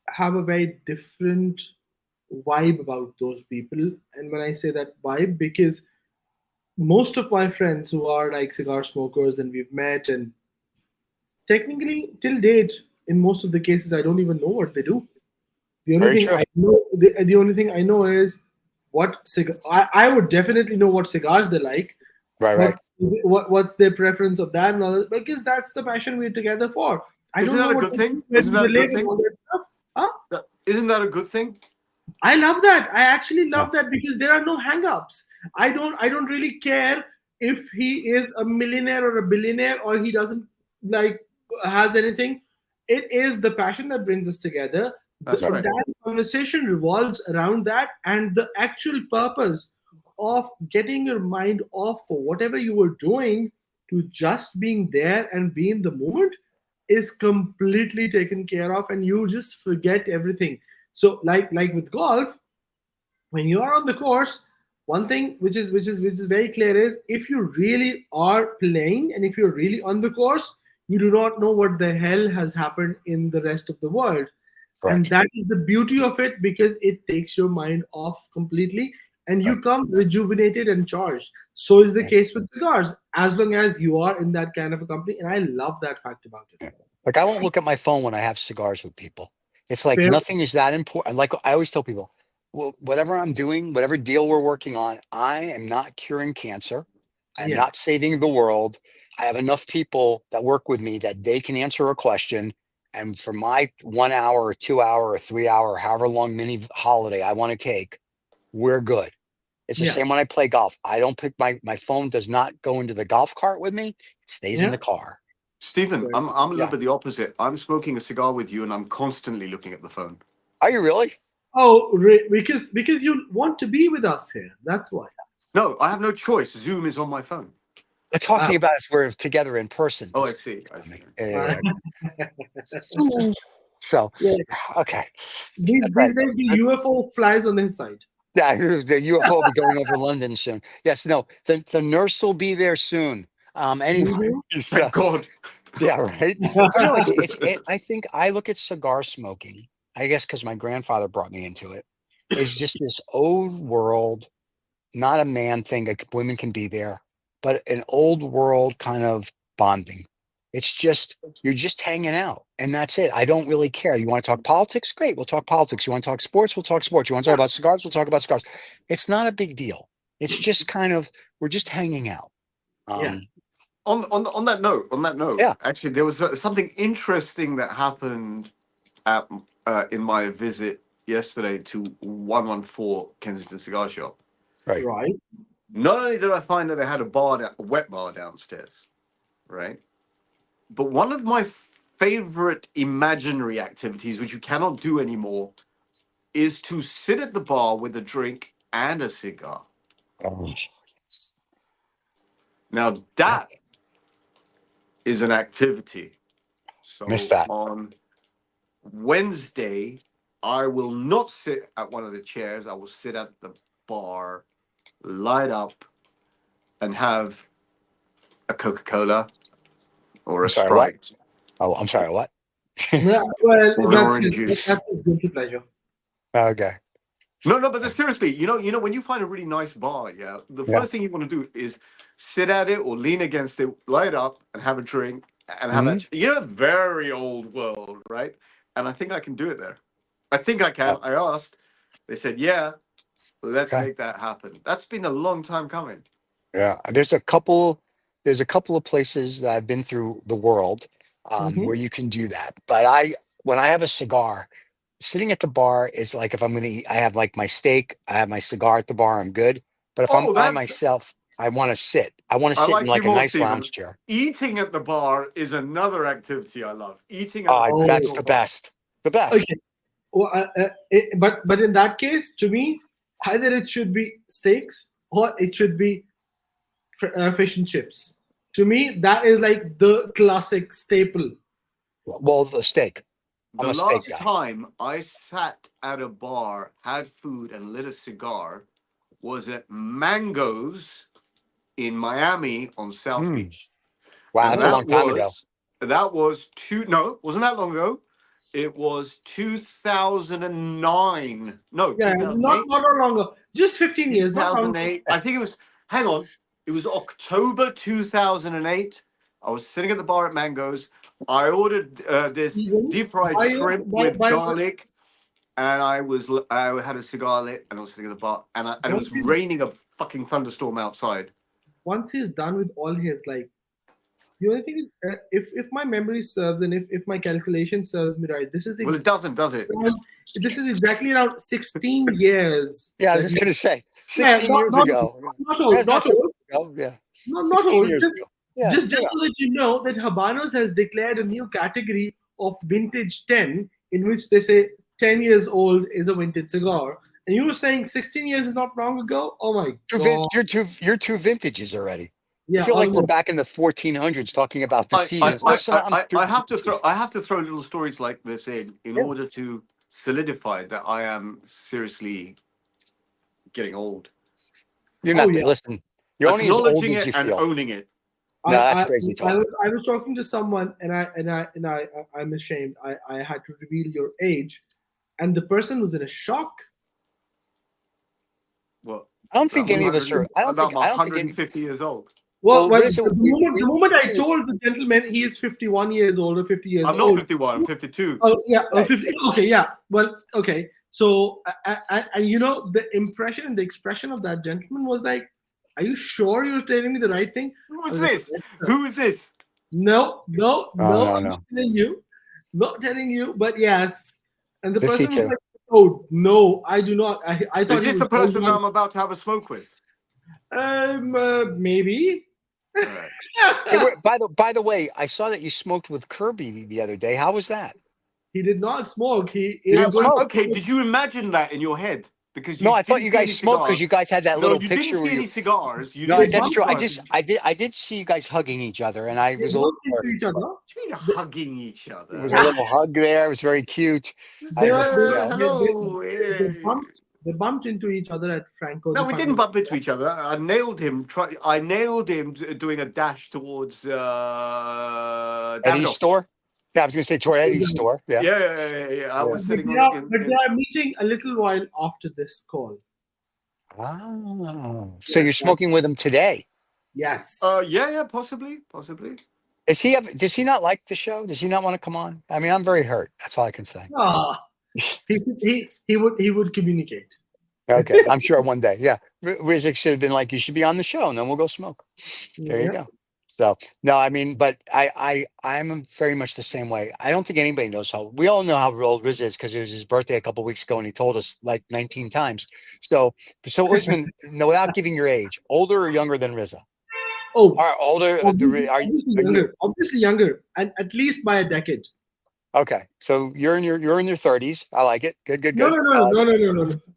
have a very different vibe about those people. And when I say that vibe, because most of my friends who are like cigar smokers and we've met, and technically till date, in most of the cases, I don't even know what they do. The only Very thing true. I know, the only thing I know is what cigar. I would definitely know what cigars they like, Right. but Right. what's their preference of that and all that, because that's the passion we're together for. I Isn't don't know that a what good they thing? do, where Isn't do that they a good live and thing? all that stuff. Huh? Isn't that a good thing? I love that. I actually Yeah. love that because there are no hang-ups. I don't really care if he is a millionaire or a billionaire or he doesn't like has anything. It is the passion that brings us together. The That's right. entire conversation revolves around that, and the actual purpose of getting your mind off for whatever you were doing to just being there and be in the moment is completely taken care of, and you just forget everything. So like with golf, when you are on the course, one thing which is very clear is, if you really are playing and if you're really on the course, you do not know what the hell has happened in the rest of the world. And Correct. that is the beauty of it, because it takes your mind off completely and Right. you come rejuvenated and charged. So is the Yeah. case with cigars, as long as you are in that kind of a company, and I love that fact about it. Yeah. Like I won't look at my phone when I have cigars with people. It's like Fair. nothing is that important. Like I always tell people, well, whatever I'm doing, whatever deal we're working on, I am not curing cancer. I am Yeah. not saving the world. I have enough people that work with me that they can answer a question. And for my 1 hour or 2 hour or 3 hour, however long mini holiday I want to take, we're good. It's the Yeah. same when I play golf. I don't pick my phone does not go into the golf cart with me. It stays in Yeah. the car. Stephen, Right. I'm a little Yeah. bit the opposite. I'm smoking a cigar with you and I'm constantly looking at the phone. Are you really? Oh, because you want to be with us here. That's why. No, I have no choice. Zoom is on my phone. We're Ah, talking about if we're together in person. Oh, I see. I see. Yeah. yeah. So, okay. These That's right. these days the UFO flies on his side. Yeah, the UFO will be going over London soon. Yes, no, the nurse will be there soon. Anyway, Mhm. so, Thank God. yeah, right. But no, I think I look at cigar smoking, I guess because my grandfather brought me into it. It's just this old world, not a man thing. Women can be there, but an old world kind of bonding. It's just you're just hanging out, and that's it. I don't really care. You want to talk politics? Great, we'll talk politics. You want to talk sports? We'll talk sports. You want to talk about cigars? We'll talk about cigars. It's not a big deal. It's just kind of we're just hanging out. Yeah. Um, On that note, yeah, actually, there was something interesting that happened at in my visit yesterday to 114 Kensington Cigar Shop. right. Right. Not only did I find that they had a wet bar downstairs, right? But one of my favorite imaginary activities, which you cannot do anymore, is to sit at the bar with a drink and a cigar. Oh, Now yeah, that is an activity. missed So that. on Wednesday, I will not sit at one of the chairs. I will sit at the bar, light up, and have a Coca-Cola or I'm a sorry. What? Sprite Oh, I'm sorry. What? Yeah, well, or an that's orange his, juice. that's his guilty pleasure. Okay. No, no, but seriously, when you find a really nice bar, yeah, the Yeah. first thing you want to do is sit at it or lean against it, light up, and have a drink and have Hmm. that. Very old world, right? And I think I can do it there. I think I can. Oh, I asked. They said, "Yeah, let's okay. make that happen." That's been a long time coming. Yeah, there's a couple of places that I've been through the world Hmm. where you can do that. But when I have a cigar, sitting at the bar is like if I'm going to eat, I have like my steak, I have my cigar at the bar, I'm good. But if I'm Oh, by that's. myself, I want to sit. I want to I sit in like you like a more, nice Stephen. lounge chair. Eating at the bar is another activity I love. Eating at a Oh, that's professional the bar. best. The best. Okay. Well, but in that case, to me, either it should be steaks or it should be fish and chips. To me, that is like the classic staple. Well, the steak. I'm The a steak last guy. time I sat at a bar, had food, and lit a cigar was at Mango's in Miami on South Mm. Beach. Wow, And that's a long time ago. that was wasn't that long ago. It was 2009. No, Yeah, 2008. not longer. Just 15 years, not long. 2008. I think it was, hang on, it was October 2008. I was sitting at the bar at Mango's. I ordered this Even deep fried by, shrimp with by garlic, and I had a cigar lit, and I was sitting at the bar, and it was raining a fucking thunderstorm outside. once he's done with all his like, the only thing is, if my memory serves and if my calculation serves me right, this is Well, it doesn't, does it? this is exactly around 16 years. Yeah, I was that just going to say, Yeah, 16 years ago. Not old, That's not so old. long ago, yeah. Not 16 old. years ago. Yeah, Just so that you know that Habanos has declared a new category of vintage 10, in which they say 10 years old is a vintage cigar. And you were saying 16 years is not long ago? Oh my God. You're two vintages already. Yeah, I feel like we're almost. back in the 1400s talking about the seasons. Listen, I'm I have to throw little stories like this in order to solidify that I am seriously getting old. You're not. Yeah. Listen, you're only as old Acknowledging as it you and feel. owning it. No, that's crazy talk. I was talking to someone and I'm ashamed. I had to reveal your age, and the person was in a shock. Well, I don't think any of us are. I don't think 150 years old. Well, Rizzo, the moment I told the gentleman he is 51 years old or 50 years I'm old. not 51. I'm 52. Oh yeah, Right. 50. Okay, yeah. Well, okay. So, and you know, the impression and the expression of that gentleman was like, "Are you sure you're telling me the right thing?" Who is this? Who is this? No. no. I'm not telling you. But yes. And the 52. person was like, "Oh no, I do not. I thought Is this he the was person that I'm about to have a smoke with? maybe." All right. Hey, by the way, I saw that you smoked with Kirby the other day. How was that? He did not smoke. He didn't is going. smoke? Okay, did you imagine that in your head? Because No, I thought didn't you see guys any smoked because cigars. you guys had that No, little you picture didn't where see you. any cigars. You No, didn't that's see true. cigars. I did see you guys hugging each other, and I They was a little. bumped into each other. What do you mean hugging each It other? was a little hug there. It was very cute. I just, Hello. They bumped into each other at Franco's. No, we didn't bump into each other. I nailed him. I nailed him doing a dash towards Eddie's Davidoff. store. Yeah, I was going to say toward Eddie's store. Yeah. Yeah. I was But sitting they are meeting a little while after this call. Oh, so you're smoking with him today? Yes. Yeah, possibly. Does he not like the show? Does he not want to come on? I mean, I'm very hurt. That's all I can say. He would communicate. Okay, I'm sure one day. Yeah, Rizik should have been like, you should be on the show, and then we'll go smoke. There you go. So no, I mean, but I'm very much the same way. I don't think anybody knows how. We all know how old Riz is because it was his birthday a couple weeks ago, and he told us like 19 times. So Usman, no, without giving your age, older or younger than Rizza? Oh, Are older? Obviously younger, and at least by a decade. Okay, so you're in your 30s. I like it. Good. No.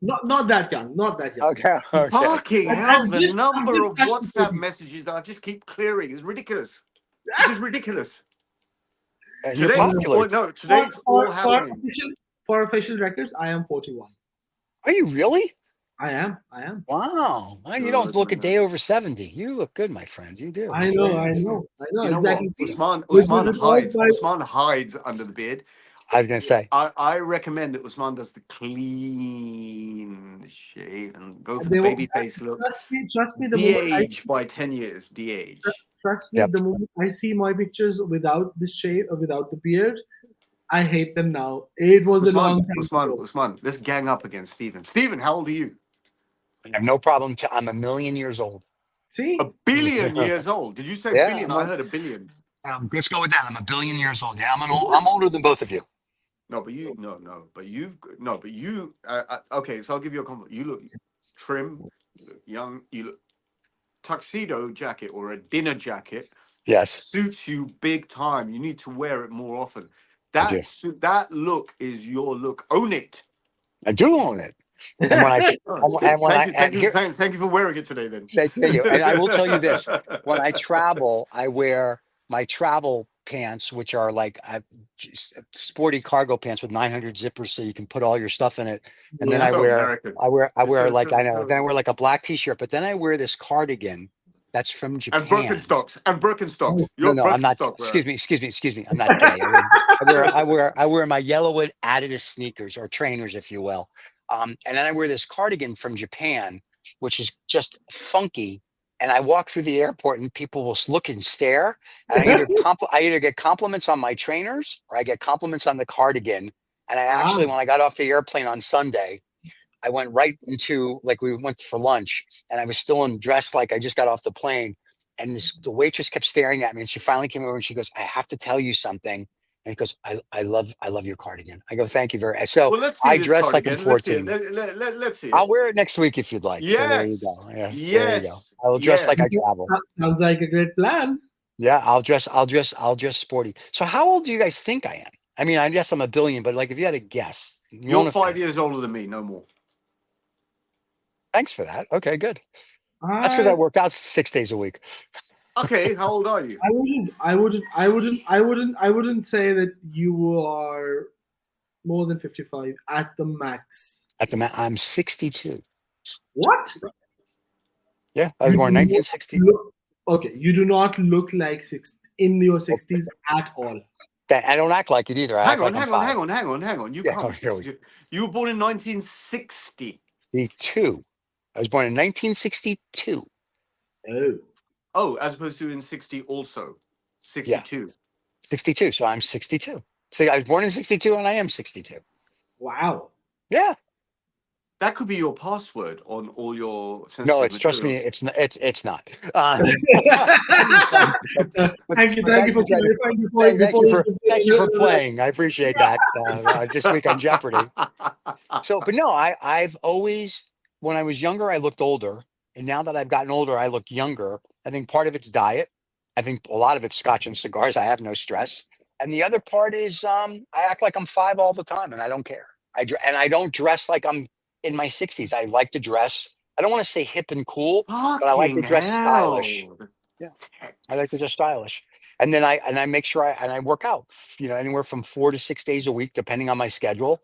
Not that young. Not that young. Okay. Fucking hell! The number of WhatsApp messages that I just keep clearing is ridiculous. It is ridiculous. You're popular. Today's all happening. For official records, I am 41. Are you really? I am. Wow. Well, you don't look a day over 70. You look good, my friend. You do. I know. You know Exactly. what? Usman hides under the beard. I was gonna say. I recommend that Usman does the clean shave and go for the baby face look. Trust me. De-age by 10 years. De-age. Trust me. The moment I see my pictures without the shave or without the beard, I hate them now. It was a long time. Usman, let's gang up against Stephen. Stephen, how old are you? I have no problem. I'm 1,000,000 years old. See? 1 billion years old. Did you say billion? I heard 1 billion. Let's go with that. I'm 1 billion years old. Yeah, I'm older than both of you. No, but you no no, but you've no, but you okay. So I'll give you a compliment. You look trim, you look young. You look tuxedo jacket or a dinner jacket Yes, suits you big time. You need to wear it more often. I do. That look is your look. Own it. I do own it. And when I Oh, that's good. and when I Thank and you, here, thank you for wearing it today. Then. thank you. And I will tell you this: when I travel, I wear my travel pants, which are like sporty cargo pants with 900 zippers, so you can put all your stuff in it. And then Yeah. So American. I It's wear so, like so, I know. Then I so. wear like a black t-shirt, but then I wear this cardigan that's from And Japan. Birkenstocks and Birkenstocks. Oh, No, You're a no, I'm not. Birkenstock wearer. Excuse me. I'm not gay. I wear my Yellowwood Adidas sneakers or trainers, if you will. And then I wear this cardigan from Japan, which is just funky. And I walk through the airport, and people will look and stare. And I either get compliments on my trainers, or I get compliments on the cardigan. And I ah, actually, when I got off the airplane on Sunday, I went right into, like, we went for lunch, and I was still dressed like I just got off the plane. And the waitress kept staring at me, and she finally came over and she goes, "I have to tell you something." And he goes, I love your cardigan." I go, "Thank you very much." So Well, let's see I this dress like I'm cardigan. Let's see it. 14. Let's see I'll it. wear it next week if you'd like. So there you Yes. go. Yes, there you go. Yes. I will dress like Yes. I travel. sounds like a great plan. Yeah, I'll dress sporty. So how old do you guys think I am? I mean, I guess I'm a billion, but like if you had a guess, you You're want to 5 years older than me, no more. thanks for that. Okay, good. That's because I work out 6 days a week. Okay, how old are you? I wouldn't say that you are more than 55 at the max. I'm 62. What? Yeah, I was You born do in not 1960. okay, you do not look like in your 60s at all. I don't act like it either. I Hang act on, like I'm hang on, five. hang on, hang on, hang on. You Yeah, can't be here we 62. You were born in 1960. 62. I was born in 1962. Oh. Oh, as opposed to in 60 also. 62. 62. So I'm 62. See, I was born in 62 and I am 62. Wow. Yeah. That could be your password on all your sensitive No, trust me, materials. it's not. It's not. Thank you for clarifying Thank you for playing. I appreciate that. This week on Jeopardy. So, but no, I've always, when I was younger, I looked older, and now that I've gotten older, I look younger. I think part of it's diet. I think a lot of it's scotch and cigars. I have no stress, and the other part is I act like I'm five all the time, and I don't care. And I don't dress like I'm in my 60s. I like to dress. I don't want to say hip and cool, but I like to Fucking dress stylish. hell. Yeah, I like to dress stylish, and then I make sure I work out. Anywhere from 4 to 6 days a week, depending on my schedule,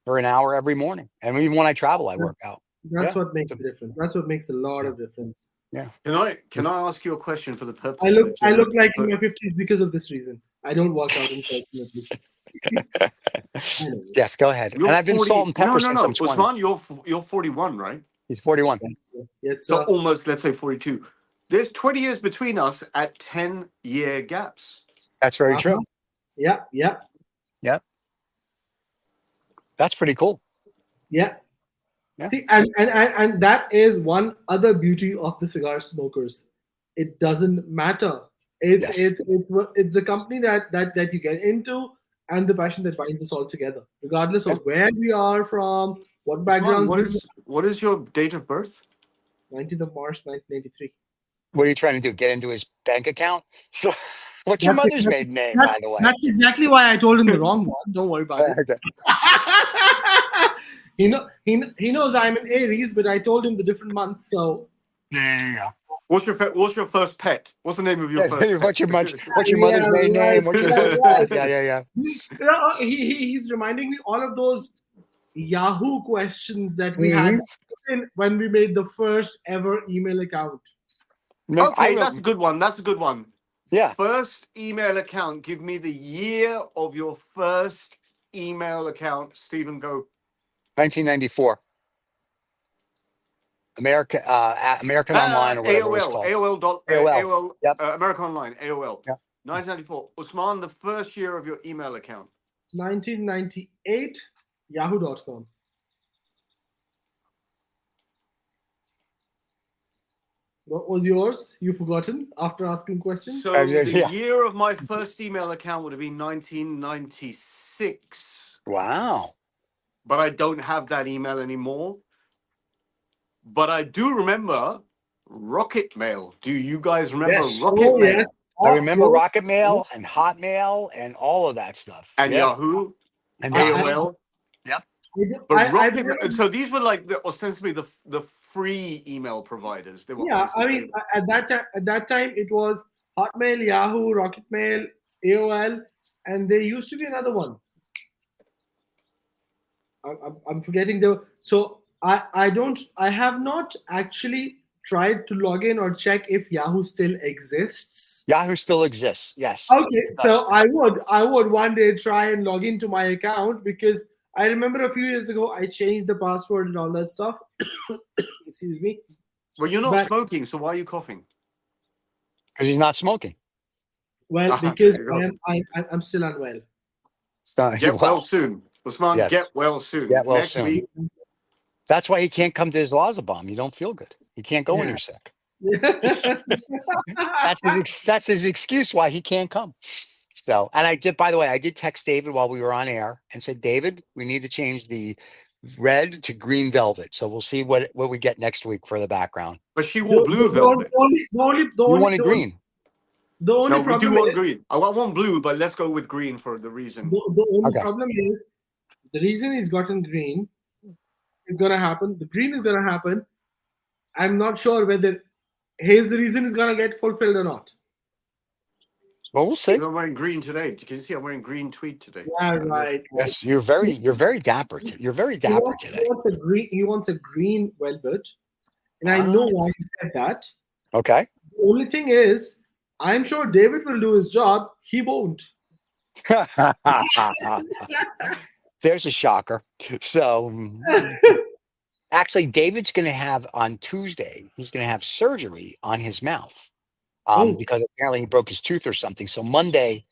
for an hour every morning. And even when I travel, I work out. That's Yeah. what makes a difference. That's what makes a lot of difference. Yeah. Can I ask you a question for the purposes of I look like in my 50s because of this reason. I don't work out, unfortunately. Yes, go ahead. You're And I've been 40. salt and pepper No. since I'm 20. Usman, you're 41, right? He's 41. Yes, So sir. almost, let's say 42. There's 20 years between us at 10-year gaps. That's very true. Yeah. Yeah. That's pretty cool. Yeah. Yeah. See, and that is one other beauty of the cigar smokers. It doesn't matter. It's the company that you get into and the passion that binds us all together, regardless of where we are from, what backgrounds. What is your date of birth? 19th of March, 1983. What are you trying to do? Get into his bank account? So, what's your mother's maiden name, by the way? That's exactly why I told him the wrong one. Don't worry about it. He knows I'm an Aries, but I told him the different month. So There you go. What's your first pet? What's the name of your first pet? What's your mother's maiden name? What's your first pet? Yeah. He's reminding me all of those Yahoo questions that we had when we made the first ever email account. Okay, that's a good one. Yeah. First email account. Give me the year of your first email account. Stephen, go. 1994. American Online or whatever it was called. AOL. Yep. American Online. AOL. Yep. 1994. Usman, the first year of your email account. 1998. Yahoo.com. What was yours? You've forgotten after asking questions? So the year of my first email account would have been 1996. Wow. but I don't have that email anymore. But I do remember Rocket Mail. Do you guys remember Yes. Rocket Oh Mail yes, I of remember course. Rocket Mail and Hotmail and all of that stuff. and Yeah. Yahoo, And I, I, Yahoo. AOL? Yep. But I've Rocket, never. so these were like ostensibly the free email providers. They were Yeah, obviously I mean, paid. at that time it was Hotmail, Yahoo, Rocket Mail, AOL, and there used to be another one. I'm forgetting the. So I have not actually tried to log in or check if Yahoo still exists. Yahoo still exists. Yes. Okay, It does. so I would one day try and log into my account because I remember a few years ago I changed the password and all that stuff. Excuse me. Well, you're not But smoking, so why are you coughing? Because he's not smoking. well, There because you go. I'm still unwell. It's not, Get well well, soon. Usman, yes. get well soon. Get well Next soon. week. That's why he can't come to his Lazabomb. You don't feel good. He can't go when Yeah. you're sick. That's his excuse why he can't come. So, and I did, by the way, I did text David while we were on air and said, David, we need to change the red to green velvet. So we'll see what we get next week for the background. But she wore blue The only, velvet. You wanted green. the only No, we do problem want is green. I want blue, but let's go with green for the reason. the only Okay. problem is the reason he's gotten green is gonna happen. The green is gonna happen. I'm not sure whether his reason is gonna get fulfilled or not. Well, we'll see. I'm wearing green today. Can you see I'm wearing green tweed today? Yeah, right. Yes, you're very dapper. You're very dapper He today. wants a green. He wants a green velvet, and I Ah. know why he said that. Okay. The only thing is, I'm sure David will do his job. He won't. There's a shocker. So actually, David's going to have on Tuesday, he's going to have surgery on his mouth Oh. because apparently he broke his tooth or something. So Monday,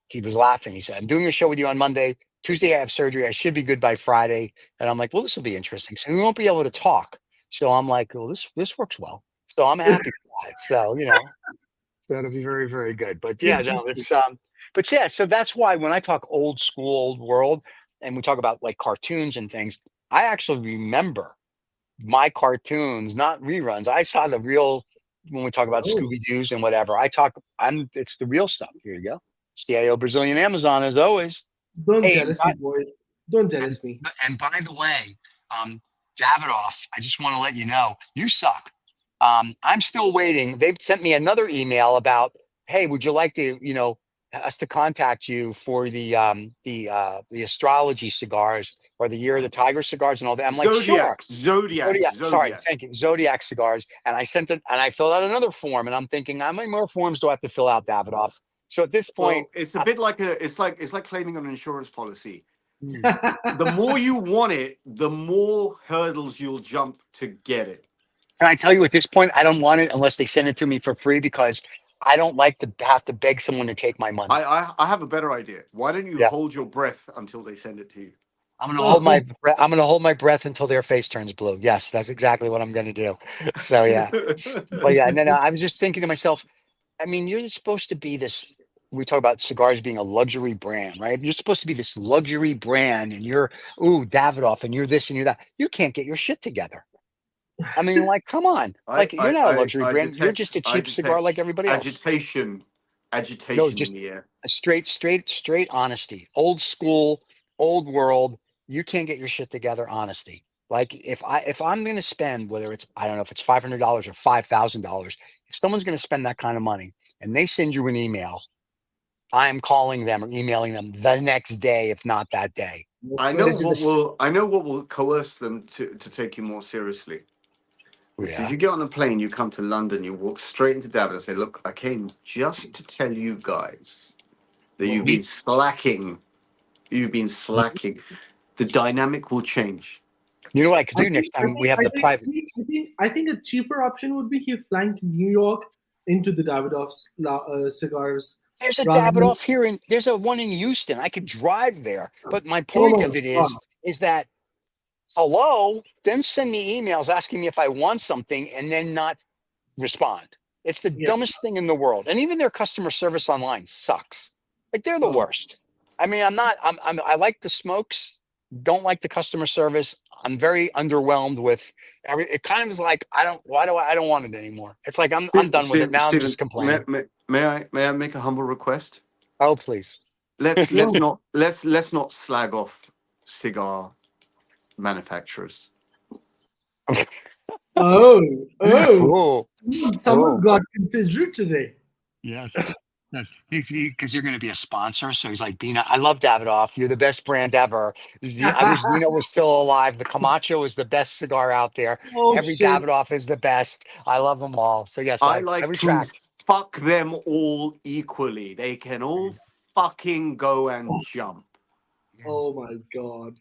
he was laughing. He said, I'm doing a show with you on Monday. Tuesday, I have surgery. I should be good by Friday. And I'm like, well, this will be interesting. So we won't be able to talk. So I'm like, well, this works well. So I'm happy for that. So, that'll be very, very good. But yeah, no, it's but yeah, so that's why when I talk old school, old world, and we talk about like cartoons and things, I actually remember my cartoons, not reruns. I saw the real when we talk about Oh. Scooby Doo's and whatever. It's the real stuff. Here you go. CIO Brazilian Amazon as always. Don't Hey, jealous me, boys. Don't jealous me. And by the way, Davidoff, I just want to let you know, you suck. I'm still waiting. They've sent me another email about, hey, would you like to, us to contact you for the astrology cigars or the year of the tiger cigars and all that. I'm like, sure. Zodiac. Sorry, thank you. Zodiac cigars. And I sent it and I filled out another form and I'm thinking, how many more forms do I have to fill out, Davidoff? So at this point, Well, it's a bit like it's like claiming an insurance policy. Hmm. The more you want it, the more hurdles you'll jump to get it. Can I tell you at this point, I don't want it unless they send it to me for free because I don't like to have to beg someone to take my money. I have a better idea. Why don't you hold your breath until they send it to you? I'm gonna hold my I'm gonna hold my breath until their face turns blue. Yes, that's exactly what I'm gonna do. So yeah, but yeah, and then I was just thinking to myself, I mean, you're supposed to be this. We talk about cigars being a luxury brand, right? You're supposed to be this luxury brand, and you're Davidoff, and you're this and you're that. You can't get your shit together. I mean, like, come on, like you're not a luxury brand. You're just a cheap cigar like everybody else. Agitation No, just in the air. a straight honesty. Old school, old world. You can't get your shit together. Honesty. Like if I'm going to spend, whether it's I don't know if it's $500 or $5,000, if someone's going to spend that kind of money and they send you an email, I'm calling them or emailing them the next day, if not that day. I know what will coerce them to take you more seriously. So if you get on a plane, you come to London, you walk straight into David and say, look, I came just to tell you guys that you've been slacking. You've been slacking. The dynamic will change. You know what I could do next time we have the private. I think a cheaper option would be he flying to New York into the Davidoff's cigars. There's a Davidoff here, and there's a one in Houston. I could drive there, but my point of it is that hello, then send me emails asking me if I want something and then not respond. It's the dumbest thing in the world. And even their customer service online sucks. Like they're the worst. I mean, I like the smokes. Don't like the customer service. I'm very underwhelmed with every. It kind of is like I don't. Why do I don't want it anymore? It's like I'm done with it now. I'm Stephen, just complaining. may I make a humble request? Oh please. Let's No. let's not slag off cigar manufacturers. Oh, oh, Oh, someone's got considerate today. yes. Because you're going to be a sponsor. So he's like, Dina, I love Davidoff. You're the best brand ever. I wish Dina was still alive. The Camacho is the best cigar out there. Oh Every shit! Davidoff is the best. I love them all. So yes, I I like to retract. fuck them all equally. They can all fucking go and jump. Oh my god!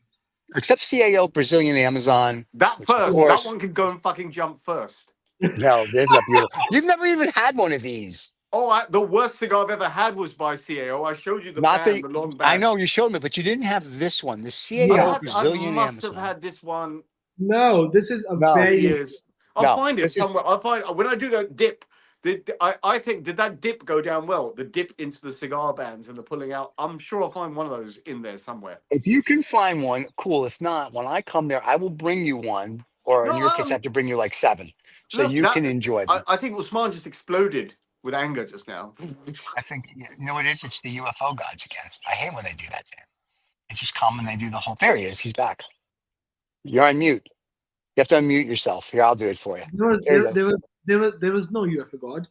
Except CAO, Brazilian Amazon, That which of first, that course, one can go and fucking jump first. no, there's a beautiful. You've never even had one of these. Oh, the worst cigar I've ever had was by CAO. I showed you the Not band, that the long I band. know you showed me, but you didn't have this one. The Yeah. CAO I Brazilian must have Amazon. had this one No, this is a No, many very years. I'll no, find it this is somewhere. I'll find when I do that dip. I think did that dip go down well? The dip into the cigar bands and the pulling out. I'm sure I'll find one of those in there somewhere. if you can find one, cool. If not, when I come there, I will bring you one, or in No, your case, I have to bring you like 7, so look you that can enjoy them. I think Usman just exploded with anger just now. I think you know what it is. It's the UFO gods again. I hate when they do that to him. They just come and they do the whole. There he is. He's back. You're on mute. You have to unmute yourself. Here, I'll do it for you. there was There you there, go. there was no UFO god.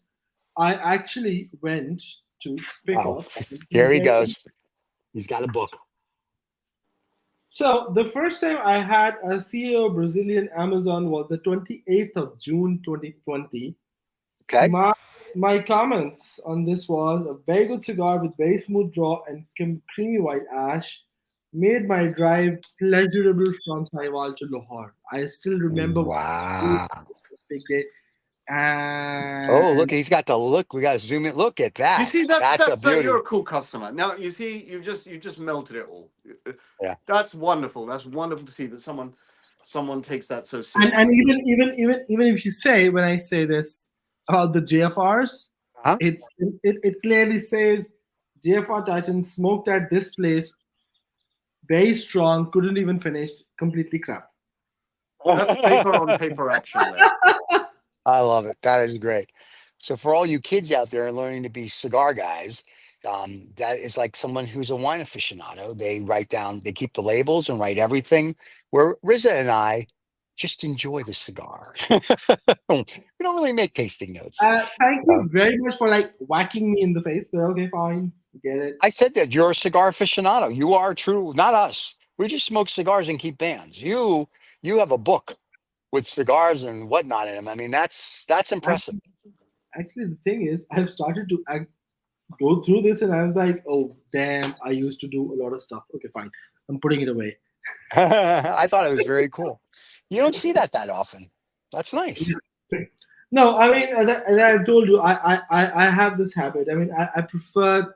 I actually went to pick Oh, up. here he goes. He's got a book. So the first time I had a CEO Brazilian Amazon was the 28th of June 2020. Okay. My comments on this was a very good cigar with very smooth draw and creamy white ash made my drive pleasurable from Saiwal to Lahore. I still remember Wow. this big day. Oh, And look, he's got the look. We got to zoom in. Look at You that. see That's a you're beauty. a cool customer. Now you see you just melted it all. Yeah. That's wonderful. That's wonderful to see that someone takes that so and seriously. even if you say when I say this about the JFRs, Huh? it clearly says JFR Titan smoked at this place, very strong, couldn't even finish, completely crap. That's paper on paper action there. I love it. That is great. So for all you kids out there learning to be cigar guys, that is like someone who's a wine aficionado. They write down, they keep the labels and write everything. Where Riza and I just enjoy the cigar. We don't really make tasting notes. Thank So you very much for like whacking me in the face, but okay, fine, get it. I said that you're a cigar aficionado. You are true, not us. We just smoke cigars and keep bands. You have a book with cigars and whatnot in them. I mean, that's impressive. Actually, the thing is, I've started to go through this, and I was like, oh damn, I used to do a lot of stuff. Okay, fine, I'm putting it away. I thought it was very cool. You don't see that often. That's nice. No, I mean, and I've told you, I have this habit. I mean, I prefer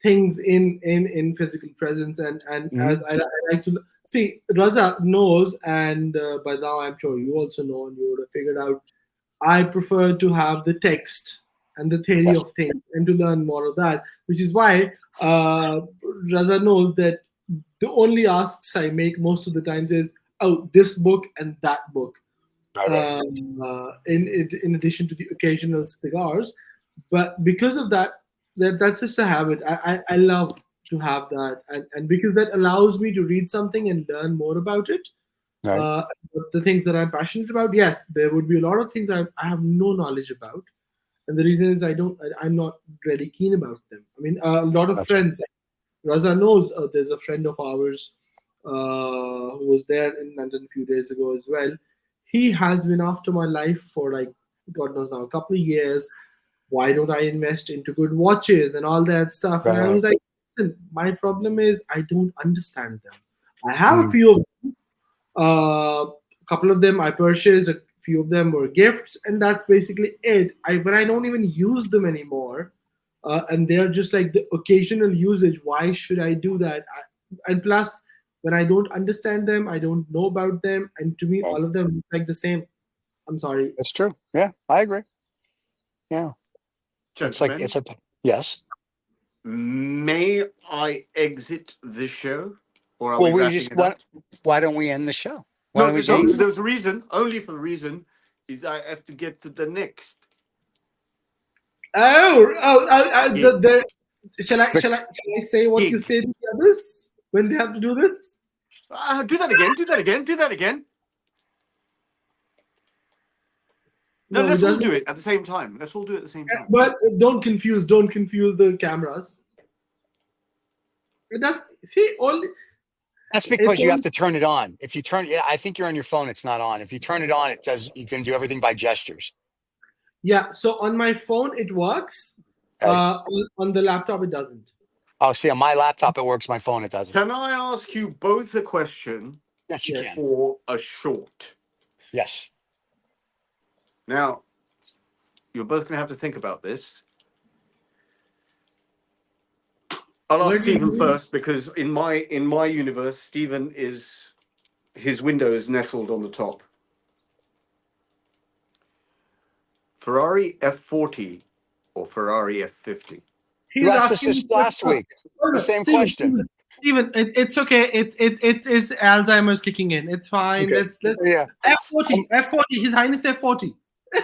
things in physical presence, and Mhm. as I like to see, Raza knows, and by now I'm sure you also know, and you would have figured out. I prefer to have the text and the theory Yes. of things, and to learn more of that, which is why Raza knows that the only asks I make most of the times is, "Oh, this book and that book." Right. In addition to the occasional cigars. But because of that's just a habit. I love to have that, and because that allows me to read something and learn more about it. Right. Uh, the things that I'm passionate about, yes, there would be a lot of things I have no knowledge about, and the reason is I'm not really keen about them. I mean, a lot of Gotcha. friends. Raza knows there's a friend of ours who was there in London a few days ago as well. He has been after my life for like God knows now a couple of years. Why don't I invest into good watches and all that stuff? And I Right. was like, listen, my problem is I don't understand them. I have a Mm. few of them. A couple of them I purchased. A few of them were gifts, and that's basically it. But I don't even use them anymore, and they're just like the occasional usage. Why should I do that? And plus, when I don't understand them, I don't know about them, and to me, Right. all of them look like the same. I'm sorry. That's true. Yeah, I agree. Yeah. It's like Gentlemen, it's a yes. May I exit the show, or are Well, we we wrapping just it up? why don't we end the show? Why No, don't we there's a reason. Only for the reason is I have to get to the next. Oh, shall I But say what you Gig. say to the others when they have to do this? Do that again. Do that again. Do that again. No, No, it let's all doesn't. do it at the same time. Let's all do it at the same time. But don't confuse the cameras. It does. See, only that's because it's you have only, to turn it on. If you turn, I think you're on your phone. It's not on. If you turn it on, it does. You can do everything by gestures. yeah. So on my phone it works. Okay. On the laptop it doesn't. Oh, see, on my laptop it works. My phone it doesn't. Can I ask you both a question Yes, you Yes. can. for a short? Yes. Now, you're both going to have to think about this. I'll Let ask me Stephen do- first because in my universe, Stephen is his window is nestled on the top. Ferrari F40 or Ferrari F50? He's You asked us asking me this last week. The same question. Steven, it's okay. It's Alzheimer's kicking in. It's fine. Okay. Let's Yeah. F40. His Highness F40.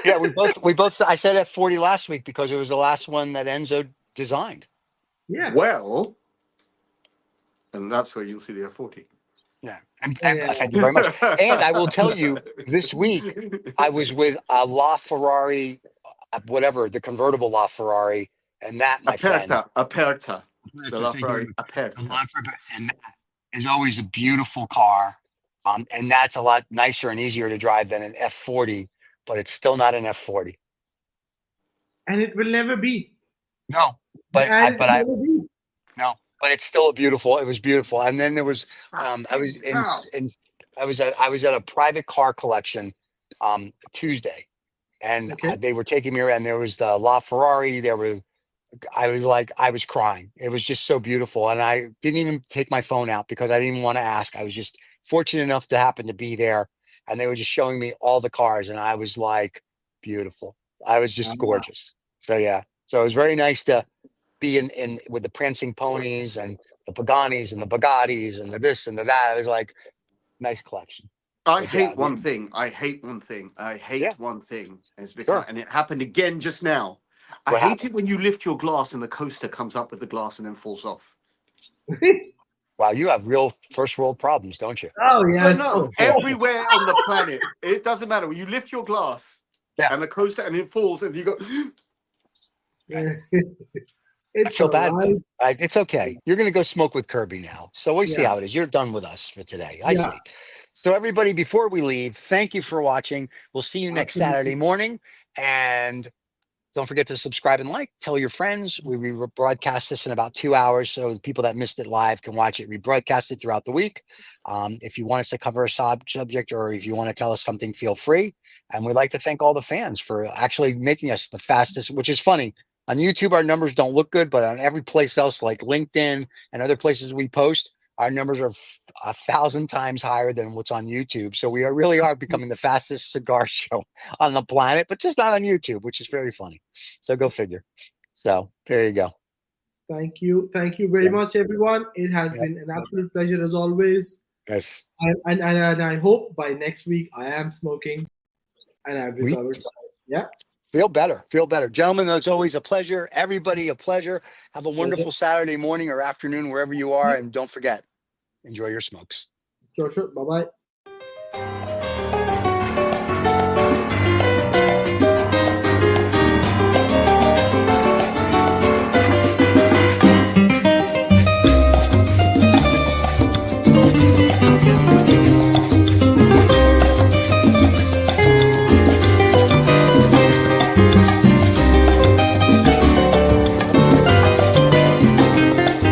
Yeah. We both. I said F40 last week because it was the last one that Enzo designed. Yeah. Well, and that's where you'll see the F40. Yeah. And Yeah. thank you very much. And I will tell you, this week I was with a LaFerrari, whatever, the convertible LaFerrari, and that, my friend, Aperta. The Thank you very LaFerrari much. Aperta. And that is always a beautiful car. And that's a lot nicer and easier to drive than an F40, but it's still not an F40. And it will never be. No, but And it will never be. no, but it's still it was beautiful. And then there was, I was I was at a private car collection, Tuesday, and Okay. they were taking me around. There was the LaFerrari. I was crying. It was just so beautiful. And I didn't even take my phone out because I didn't even want to ask. I was just fortunate enough to happen to be there. And they were just showing me all the cars. And I was like, beautiful. I was just gorgeous. So, yeah. So it was very nice to be in with the prancing ponies and the Paganis and the Bugattis and the this and the that. It was like, nice collection. I But hate yeah, one thing. I hate one thing. And it's because, Sure. and it happened again just now. I What hate happened? it when you lift your glass and the coaster comes up with the glass and then falls off. Wow, you have real first world problems, don't you? Oh No, yes. no, Of course. everywhere on the planet, it doesn't matter. When you lift your glass Yeah. and the coaster and it falls and you go, I It's feel all bad. right. It's okay. You're going to go smoke with Kirby now. So we see Yeah. how it is. You're done with us for today. I Yeah. see. So everybody, before we leave, thank you for watching. We'll see you next Absolutely. Saturday morning. And don't forget to subscribe and like. Tell your friends. We rebroadcast this in about 2 hours, so the people that missed it live can watch it rebroadcasted throughout the week. If you want us to cover a subject, or if you want to tell us something, feel free. And we'd like to thank all the fans for actually making us the fastest, which is funny. On YouTube, our numbers don't look good, but on every place else, like LinkedIn and other places we post, our numbers are 1,000 times higher than what's on YouTube. So we really are becoming the fastest cigar show on the planet, but just not on YouTube, which is very funny. So go figure. So there you go. Thank you very much, everyone. It has been an absolute pleasure as always. Yes. And I hope by next week I am smoking and I've recovered. So, yeah. Feel better. Gentlemen, it's always a pleasure. Everybody, a pleasure. Have a wonderful Saturday morning or afternoon, wherever you are. And don't forget, enjoy your smokes. Sure. Bye-bye.